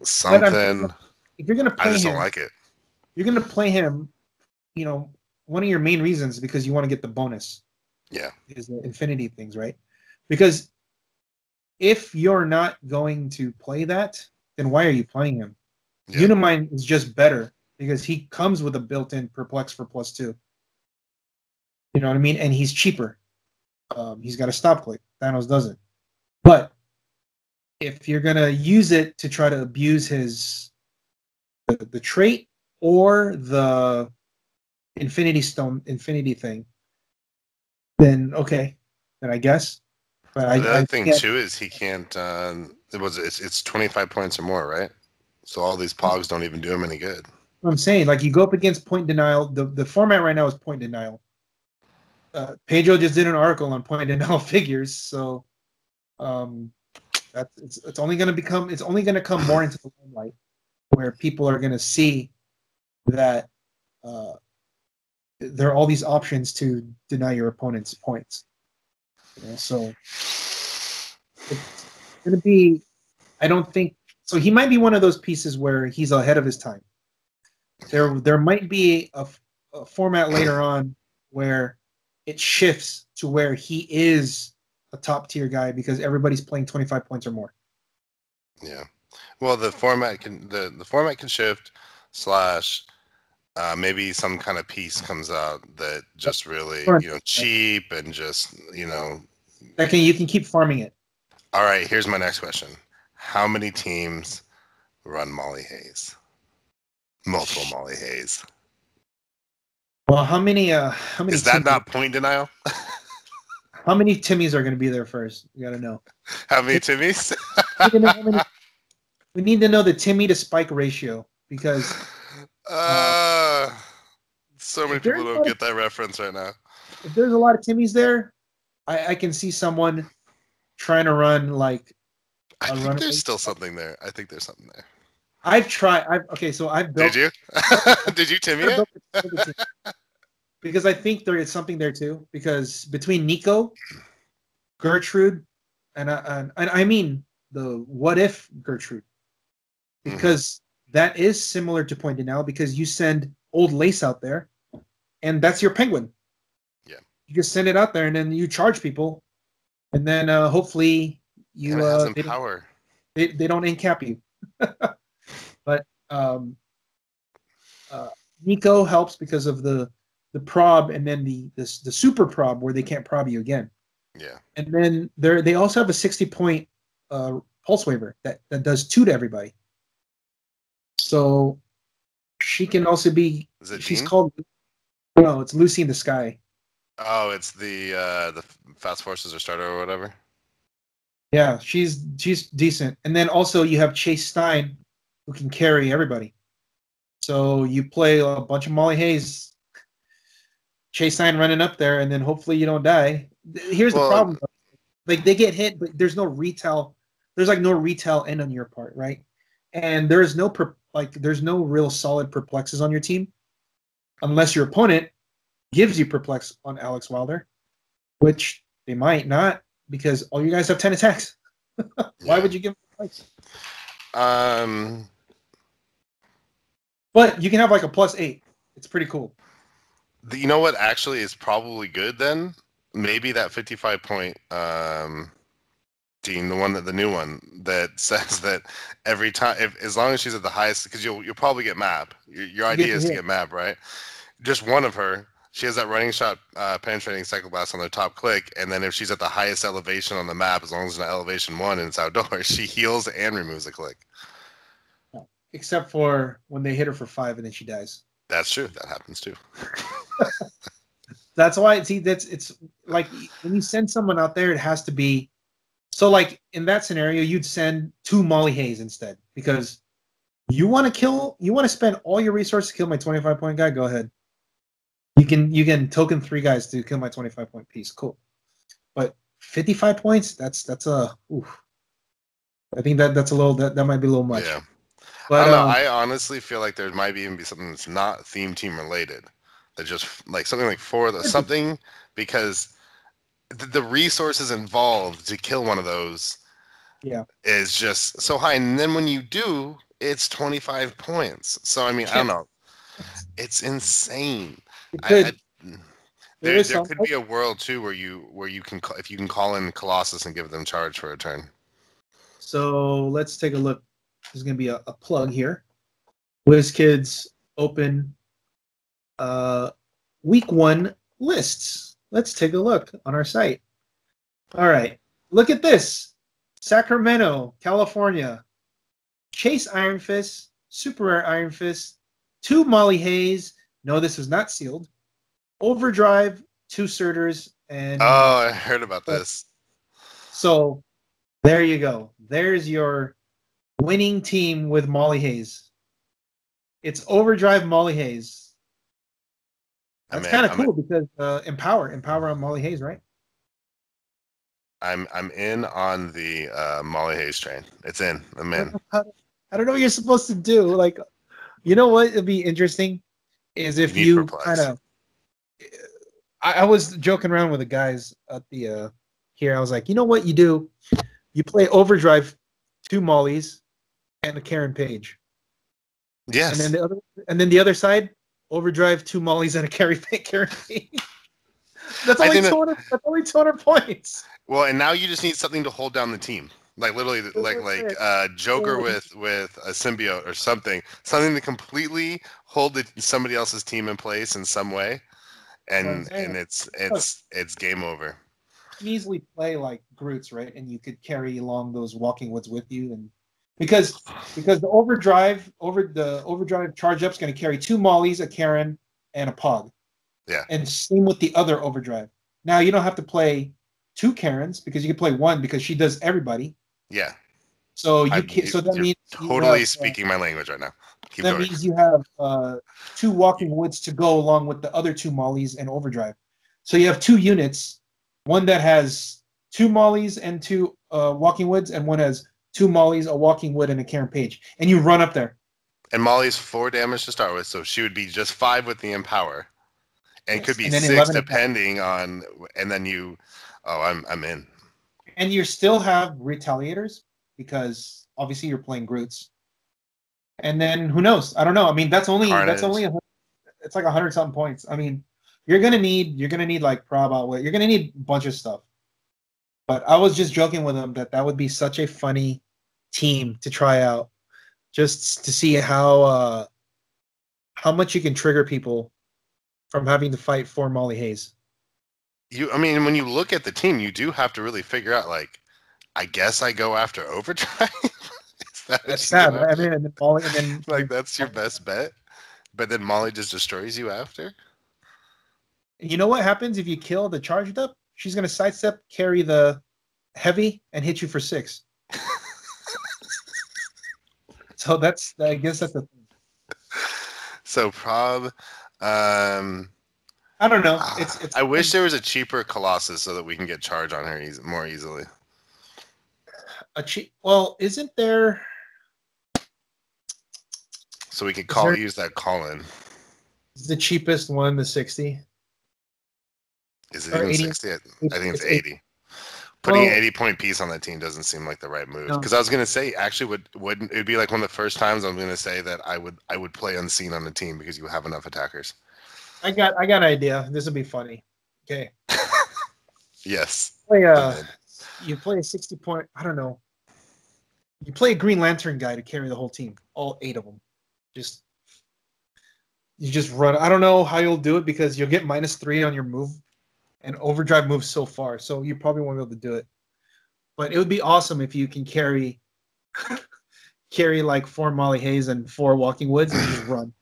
something. If you're gonna play I just him, don't like it. You're gonna play him one of your main reasons because you want to get the bonus. Yeah. Is the infinity things, right? Because if you're not going to play that, then why are you playing him? Yeah. Unimind is just better because he comes with a built-in perplex for +2. You know what I mean? And he's cheaper. He's got a stop click. Thanos doesn't. But if you're gonna use it to try to abuse the trait or the Infinity Stone Infinity thing, then okay, then I guess. But The other I thing can't. too is he can't. It's 25 points or more, right? So all these pogs don't even do him any good. I'm saying, like, you go up against point denial. The format right now is point denial. Pedro just did an article on point denial figures, so it's only going to come more into the limelight where people are going to see that there are all these options to deny your opponent's points. So it's going to be. I don't think so. He might be one of those pieces where he's ahead of his time. There might be a format later on where it shifts to where he is a top tier guy because everybody's playing 25 points or more. Yeah. Well, the format can shift / maybe some kind of piece comes out that just really, cheap and just, You can keep farming it. All right, here's my next question. How many teams run Molly Hayes? Multiple Molly Hayes. Well, how many is that not point denial? How many Timmys are going to be there first? You got to know. How many Timmys? We need to know the Timmy to spike ratio because so many people don't get that reference right now. If there's a lot of Timmys there, I can see someone trying to run like I think there's still something there. I think there's something there. I've tried. I've built. Did you? Did you Timmy it? Because I think there is something there too. Because between Nico, Gertrude, and I mean the what if Gertrude, because that is similar to Point Denial because you send old Lace out there, and that's your penguin. Yeah. You just send it out there, and then you charge people, and then hopefully you power. They don't incap you. But Nico helps because of the prob and then the super prob where they can't prob you again. Yeah. And then they also have a 60-point pulse waiver that does 2 to everybody. So she can also be. She's Dean? called. No, it's Lucy in the Sky. Oh, it's the Fast Forces or Starter or whatever. Yeah, she's decent. And then also you have Chase Stein, who can carry everybody. So you play a bunch of Molly Hayes, Chase Stein running up there, and then hopefully you don't die. Here's the problem. Like, they get hit, but there's no retail. There's like no retail end on your part, right? And there's no real solid perplexes on your team unless your opponent gives you perplex on Alex Wilder, which they might not because all you guys have 10 attacks. Why would you give him perplex? But you can have like a +8. It's pretty cool. You know what actually is probably good then? Maybe that 55-point Dean, the new one that says that every time, as long as she's at the highest, because you'll probably get map. Your idea is to get map, right? Just one of her. She has that running shot, penetrating cycle blast on the top click, and then if she's at the highest elevation on the map, as long as it's not elevation 1 and it's outdoors, she heals and removes a click. Except for when they hit her for 5 and then she dies. That's true. That happens too. That's why it's like when you send someone out there, it has to be. So like in that scenario, you'd send 2 Molly Hayes instead because you want to spend all your resources to kill my 25-point guy. Go ahead. You can token 3 guys to kill my 25-point piece. Cool. But 55 points, that's a oof. I think that's a little that might be a little much. Yeah. But I don't know. I honestly feel like there might even be something that's not theme team related. That just like something like something because the resources involved to kill one of those is just so high. And then when you do, it's 25 points. So I mean, I don't know. It's insane. I There is there some. could be a world too where you can if you can call in Colossus and give them charge for a turn. So let's take a look. There's going to be a plug here. WizKids Open Week 1 lists. Let's take a look on our site. All right. Look at this. Sacramento, California. Chase Iron Fist, Super Rare Iron Fist, 2 Molly Hayes. No, this is not sealed. Overdrive, 2 Surters, and... Oh, I heard about this. So, there you go. There's your winning team with Molly Hayes. It's Overdrive Molly Hayes. That's kind of cool because Empower on Molly Hayes, right? I'm in on the Molly Hayes train. It's in. I'm in. I don't know what you're supposed to do. Like, you know what would be interesting is if you kind of. I was joking around with the guys at the here. I was like, you know what you do? You play Overdrive, 2 Mollies, and a Karen Page. Yes. And then the other side, Overdrive, 2 Mollies, and a Karen Page. That's only 200. That's only 200 points. Well, and now you just need something to hold down the team. Like literally, like Joker with a symbiote or something to completely hold somebody else's team in place in some way, and it's game over. You can easily play like Groots, right? And you could carry along those Walking Woods with you, and because the overdrive charge up is going to carry 2 Mollies, a Karen, and a Pog. Yeah. And same with the other overdrive. Now you don't have to play 2 Karens because you can play 1 because she does everybody. Yeah. So that means totally speaking my language right now. That means you have 2 Walking Woods to go along with the other 2 Mollies and Overdrive. So you have 2 units, one that has 2 Mollies and 2 Walking Woods, and one has 2 Mollies, a Walking Wood, and a Karen Page. And you run up there. And Molly's 4 damage to start with, so she would be just 5 with the Empower. And could be 6 depending on, and then you, I'm in. And you still have Retaliators because obviously you're playing Groots. And then who knows? I don't know. I mean, it's like 100 something points. I mean, you're gonna need like prob out. You're gonna need a bunch of stuff. But I was just joking with them that would be such a funny team to try out, just to see how much you can trigger people from having to fight for Molly Hayes. When you look at the team, you do have to really figure out, like, I guess I go after Overdrive. That's sad. I mean, and then Molly, and then like that's your best bet, but then Molly just destroys you after. You know what happens if you kill the charged up? She's gonna sidestep, carry the heavy, and hit you for 6. So I guess that's the thing. So prob. I don't know. I wish there was a cheaper Colossus so that we can get charge on her more easily. Well, isn't there? So we could use that call-in. Is the cheapest one the 60? Is it even 60? I think it's 80. Putting an 80-point piece on that team doesn't seem like the right move. Because I was gonna say, actually, it'd be like one of the first times I'm gonna say that I would play unseen on the team because you have enough attackers. I got an idea. This would be funny. Okay. Yes. You play a 60-point. I don't know. You play a Green Lantern guy to carry the whole team, all 8 of them. You just run. I don't know how you'll do it because you'll get -3 on your move, and Overdrive moves so far, so you probably won't be able to do it. But it would be awesome if you can carry like 4 Molly Hayes and 4 Walking Woods and just run.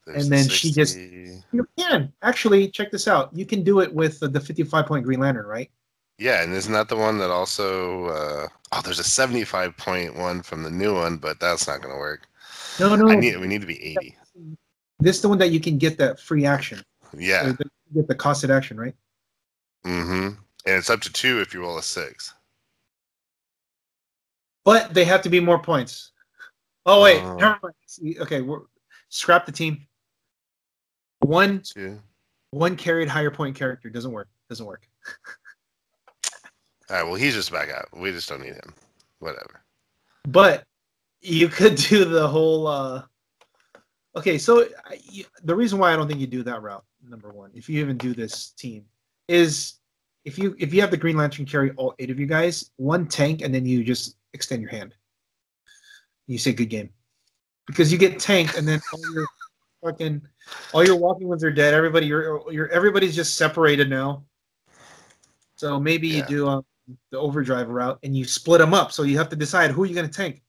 And then 60. You can actually check this out. You can do it with the 55-point Green Lantern, right? Yeah, and isn't that the one that also? There's a 75-point one from the new one, but that's not going to work. No. We need to be 80. This is the one that you can get that free action. Yeah. Get the costed action, right? Mm-hmm. And it's up to 2 if you roll a 6. But they have to be more points. Oh wait, okay. Scrap the team. One carried higher point character doesn't work. All right. Well, he's just back out. We just don't need him. Whatever. But you could do the whole Okay, so the reason why I don't think you do that route, number one, if you even do this team, is if you have the Green Lantern carry all 8 of you guys, one tank, and then you just extend your hand. You say good game, because you get tanked, and then all your walking ones are dead. Everybody's just separated now. So maybe you do the overdrive route, and you split them up. So you have to decide who you're going to tank,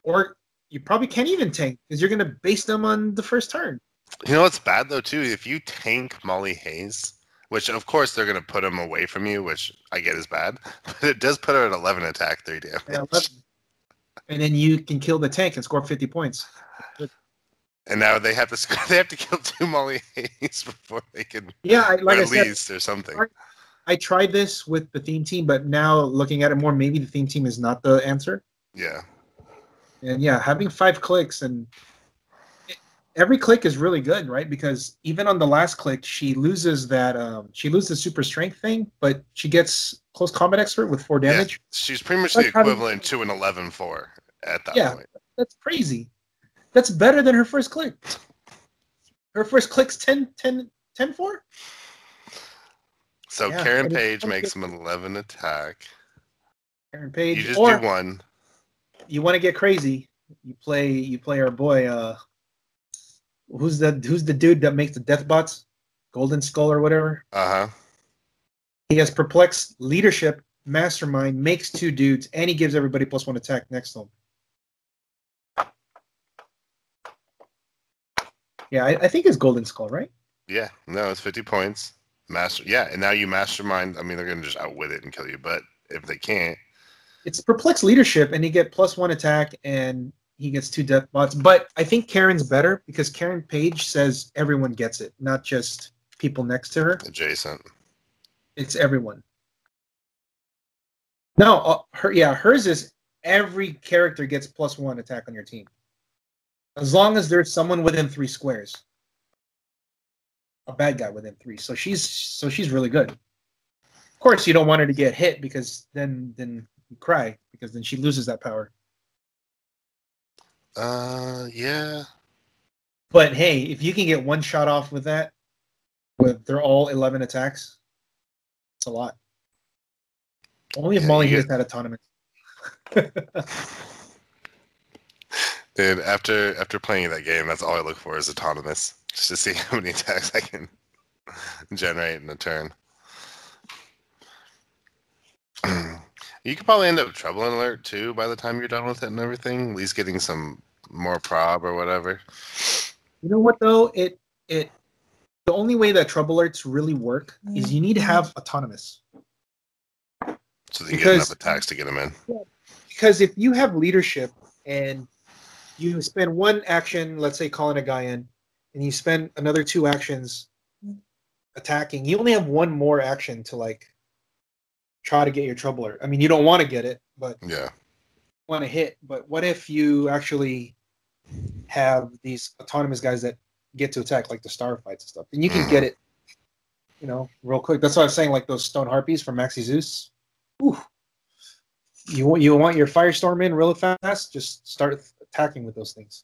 or you probably can't even tank because you're going to base them on the first turn. You know what's bad though too? If you tank Molly Hayes, which of course they're going to put him away from you, which I get is bad, but it does put her at 11 attack, 3 damage. Yeah, and then you can kill the tank and score 50 points. And now they have to kill 2 Molly Hayes before they can release or something. I tried this with the theme team, but now looking at it more, maybe the theme team is not the answer. Yeah. And yeah, having 5 clicks, and every click is really good, right? Because even on the last click, she loses the super strength thing, but she gets close combat expert with 4 damage. Yeah, she's pretty much the equivalent to an 11-4 at that point. That's crazy. That's better than her first click. Her first click's 10-4? So yeah, Karen Page makes him an 11 attack. Karen Page. You just do 1. You want to get crazy. You play our boy, who's the dude that makes the death bots? Golden Skull or whatever? Uh-huh. He has Perplex, Leadership, Mastermind, makes 2 dudes, and he gives everybody +1 attack next to him. Yeah, I think it's Golden Skull, right? Yeah, no, it's 50 points. And now you Mastermind. I mean, they're going to just outwit it and kill you, but if they can't... It's Perplex Leadership, and he get +1 attack, and he gets 2 death bots. But I think Karen's better, because Karen Page says everyone gets it, not just people next to her. Adjacent. It's everyone. No, hers is every character gets +1 attack on your team. As long as there's someone within 3 squares. A bad guy within 3. So she's really good. Of course, you don't want her to get hit, because then you cry, because then she loses that power. Yeah. But hey, if you can get 1 shot off with that, they're all 11 attacks, it's a lot. Only if Molly Hayes had autonomous. Dude, after playing that game, that's all I look for is autonomous, just to see how many attacks I can generate in a turn. You could probably end up Trouble Alert too by the time you're done with it and everything. At least getting some more prob or whatever. You know what though? The only way that Trouble Alerts really work is you need to have autonomous. So they get enough attacks to get them in. Yeah, because if you have leadership and you spend 1 action, let's say calling a guy in, and you spend another 2 actions attacking, you only have 1 more action to try to get your Trouble Alert. I mean, you don't want to get it, but yeah, want to hit. But what if you actually have these autonomous guys that get to attack, like the star fights and stuff, and you can get it, real quick. That's why I was saying, like those Stone Harpies from Maxi Zeus. Ooh. You want your Firestorm in really fast? Just start attacking with those things.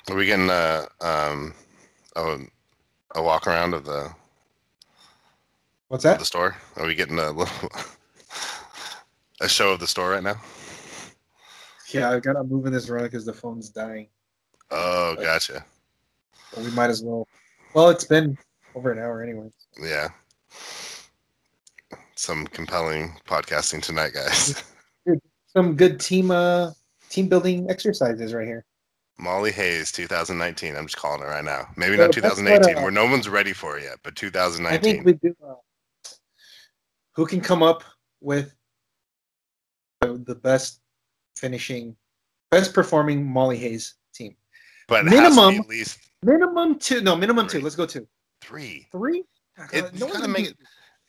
Are we getting a walk around of the? What's that? The store? Are we getting a show of the store right now? Yeah, I gotta move in this around because the phone's dying. Oh, gotcha. But we might as well. Well, it's been over an hour anyway. Yeah. Some compelling podcasting tonight, guys. Some good team building exercises right here. Molly Hayes, 2019. I'm just calling it right now. Maybe not 2018, where no one's ready for it yet, but 2019. I think we do. Who can come up with the best performing Molly Hayes team? But minimum, at least minimum 2. No, minimum 2. Let's go 2. 3. 3? You gotta make it.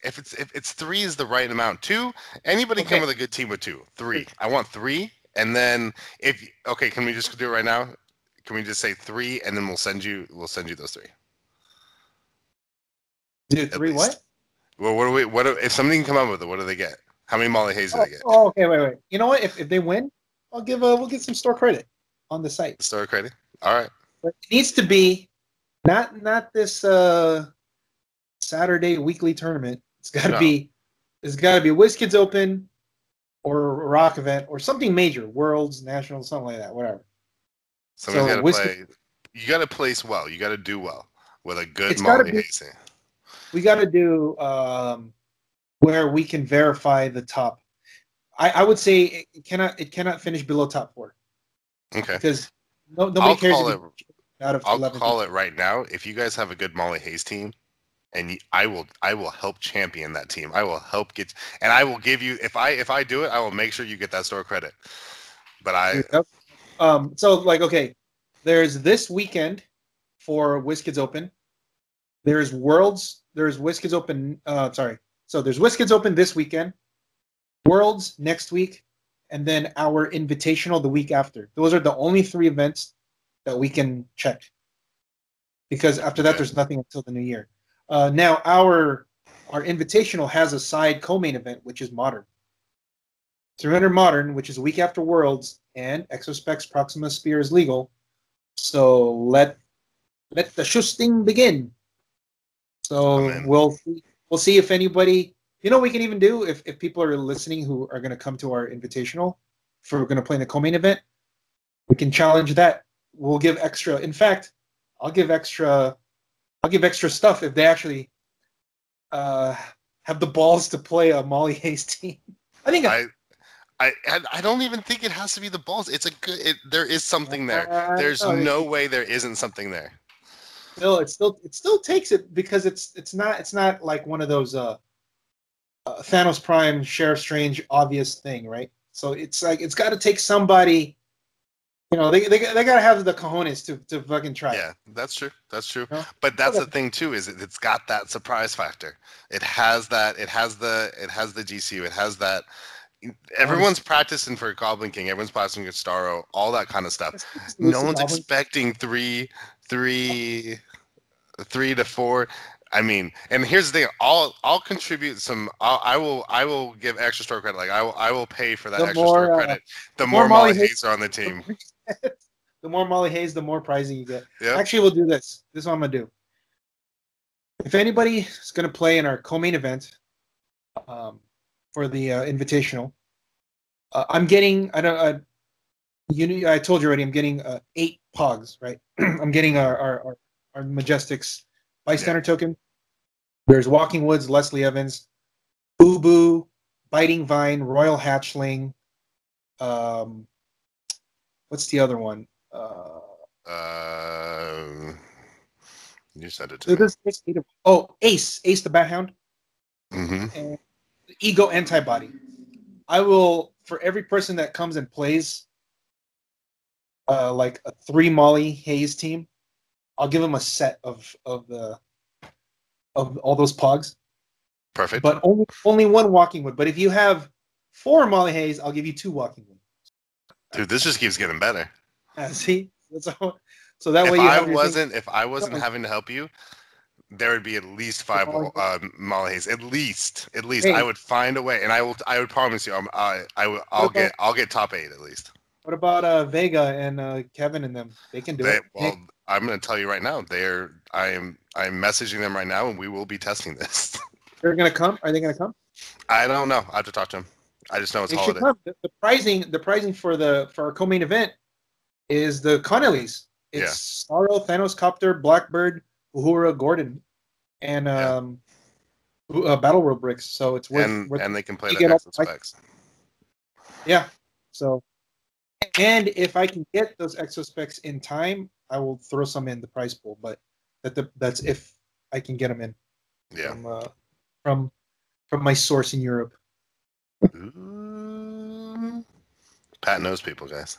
If it's 3 is the right amount. 2. Anybody come with a good team with 2. 3. I want 3, and then can we just do it right now? Can we just say 3, and then we'll send you those 3. Do 3 what? Well, if somebody can come up with it? What do they get? How many Molly Hayes do they get? Oh, okay, wait. You know what? If they win, we'll get some store credit. on the site. Store credit. All right. But it needs to be not this Saturday weekly tournament. It's got to be WizKids Open or a Rock event or something major, Worlds, Nationals, something like that, whatever. Somebody's got to play. You got to place well. You got to do well with a good Molly Hayes. We got to do where we can verify the top. I would say it cannot finish below top 4. Okay. Because nobody cares. I'll call it right now. If you guys have a good Molly Hayes team, and I will help champion that team. I will help get, and I will give you if I do it, I will make sure you get that store credit. But so like okay, there's this weekend for WizKids Open. There's Worlds. There's WizKids Open. So there's WizKids Open this weekend, Worlds next week, and then our Invitational the week after. Those are the only 3 events that we can check. Because after that, there's nothing until the new year. Now our Invitational has a side co-main event, which is Modern. 300 Modern, which is a week after Worlds, and Exospecs Proxima Sphere is legal. So let the shusting begin. So we'll see if anybody, we can even do if people are listening who are going to come to our Invitational, if we're going to play in the co-main event, we can challenge that. We'll give extra. In fact, I'll give extra stuff if they actually have the balls to play a Molly Hayes team. I think I don't even think it has to be the balls. It's there is something there. There's no way there isn't something there. It still takes it because it's not like one of those Thanos Prime, Sheriff Strange obvious thing, right? So it's like it's got to take somebody. They gotta have the cojones to fucking try. Yeah, that's true. But that's the thing too, is it's got that surprise factor. It has that. It has the GCU. It has that. Everyone's practicing for Goblin King. Everyone's practicing for Starro. All that kind of stuff. No one's expecting three to 4. I mean, and here's the thing. I'll contribute some. I will give extra store credit. Like I will pay for that extra store credit. The more Molly Hayes are on the team. The more Molly Hayes, the more prizing you get. Yep. Actually, we'll do this. This is what I'm gonna do. If anybody is gonna play in our co-main event, for the Invitational, I'm getting. I told you already. I'm getting 8 Pogs. Right. I'm getting our Majestix bystander token. There's Walking Woods, Leslie Evans, Boo Boo, Biting Vine, Royal Hatchling. What's the other one? You said it to me. Ace the Bat Hound. Mm-hmm. And Ego Antibody. I will, for every person that comes and plays like a 3 Molly Hayes team, I'll give them a set of all those Pogs. Perfect. But only 1 Walking Wood. But if you have 4 Molly Hayes, I'll give you 2 Walking Wood. Dude, this just keeps getting better. See, so that way if I wasn't having to help you, there would be at least 5 Molly Hayes. At least. Hey. I would find a way, and I would promise you, I'll get top 8 at least. What about Vega and Kevin and them? They can do it. Well, I'm going to tell you right now. I'm messaging them right now, and we will be testing this. They're going to come. Are they going to come? I don't know. I have to talk to them. I just know it's holiday. The pricing for our co-main event is the Connellys. It's Starro, Thanos Copter, Blackbird, Uhura, Gordon, and Battle World bricks. So it's worth. And they can play the extra specs. Yeah. So, and if I can get those exo specs in time, I will throw some in the prize pool. But that's if I can get them in. Yeah. From my source in Europe. Ooh. Pat knows people, guys.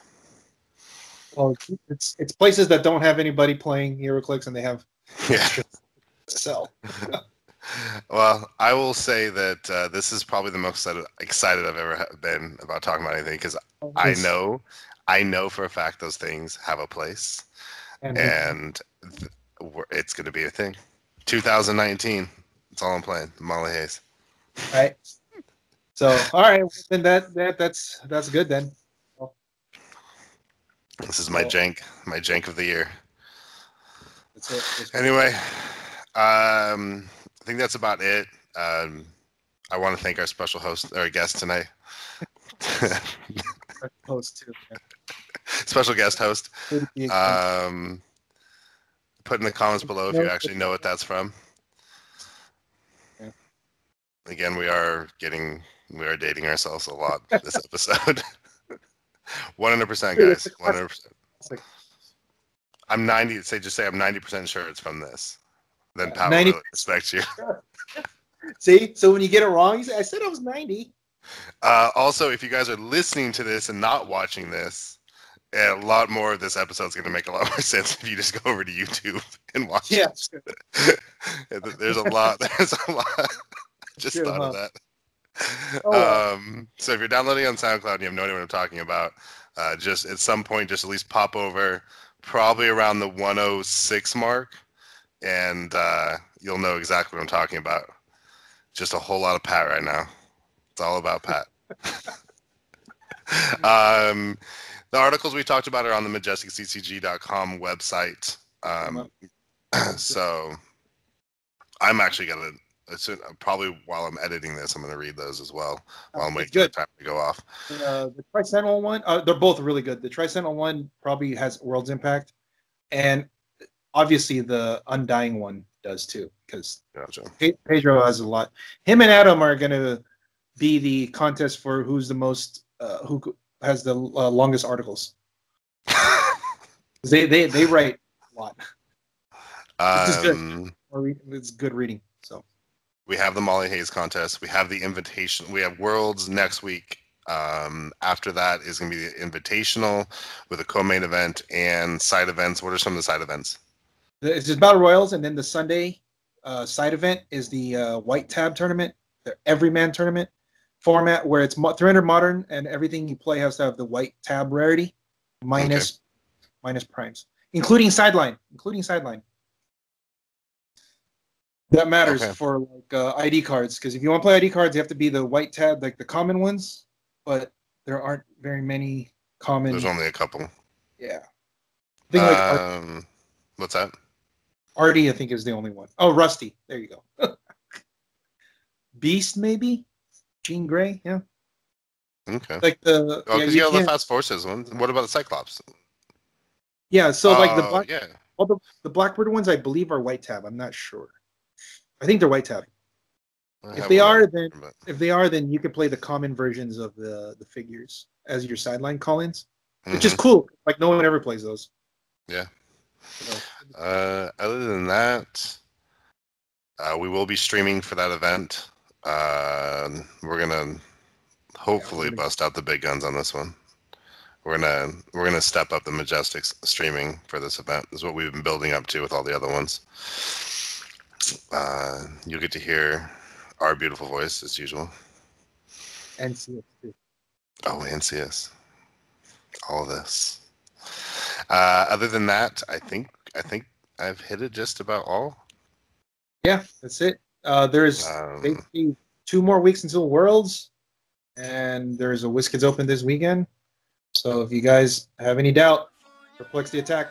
Well, it's places that don't have anybody playing Heroclix, and they have sell. Well, I will say that this is probably the most excited I've ever been about talking about anything, because I know for a fact those things have a place, and it's going to be a thing. 2019. That's all I'm playing. Molly Hayes. All right. So, all right, then that's good then. This is my jank of the year. That's it. Anyway, I think that's about it. I want to thank our special host, our guest tonight. Host too. Yeah. Special guest host. Put in the comments below if you actually know what that's from. Yeah. Again, we are dating ourselves a lot this episode. 100%, guys. 100%. I'm 90% sure it's from this. Then Pat will really respect you. See? So when you get it wrong, you say, I said I was 90. Also, if you guys are listening to this and not watching this, a lot more of this episode is going to make a lot more sense if you just go over to YouTube and watch it. There's a lot. I just thought of that. So if you're downloading on SoundCloud and you have no idea what I'm talking about, just at some point, just at least pop over probably around the 106 mark, and you'll know exactly what I'm talking about. Just a whole lot of Pat right now. It's all about Pat. The articles we talked about are on the MajestixCCG.com website. So I'm actually going to, probably while I'm editing this, I'm going to read those as well while I'm waiting for the time to go off. The Tricentennial one, they're both really good. The Tricentennial one probably has World's Impact. And obviously the Undying one does too, because Pedro has a lot. Him and Adam are going to be the contest for who's the most, who has the longest articles. they write a lot. It's good reading. So we have the Molly Hayes contest. We have the invitation. We have Worlds next week. After that is going to be the Invitational with a co-main event and side events. What are some of the side events? It's just Battle Royals, and then the Sunday side event is the White Tab tournament, the Everyman tournament format, where it's 300 modern, and everything you play has to have the White Tab rarity minus primes, including sideline. That matters for like ID cards, because if you want to play ID cards, you have to be the White Tab, like the common ones, but there aren't very many common. There's only a couple. Yeah. What's that? Artie, I think, is the only one. Oh, Rusty. There you go. Beast, maybe? Jean Grey, yeah. Okay. Like the because you have the Fast Forces ones. What about the Cyclops? Yeah, so like the Blackbird ones, I believe, are White Tab. I'm not sure. I think they're White Tab. If they are, then you can play the common versions of the figures as your sideline call-ins, which is cool. Like no one ever plays those. Yeah. Other than that, we will be streaming for that event. We're gonna hopefully bust out the big guns on this one. We're gonna step up the Majestix streaming for this event. This is what we've been building up to with all the other ones. You'll get to hear our beautiful voice as usual. NCS too. Oh, NCS. All of this. Other than that, I think I've hit it just about all. Yeah, that's it. There's basically 2 more weeks until Worlds, and there's a WizKids Open this weekend. So if you guys have any doubt, Heroclix the attack.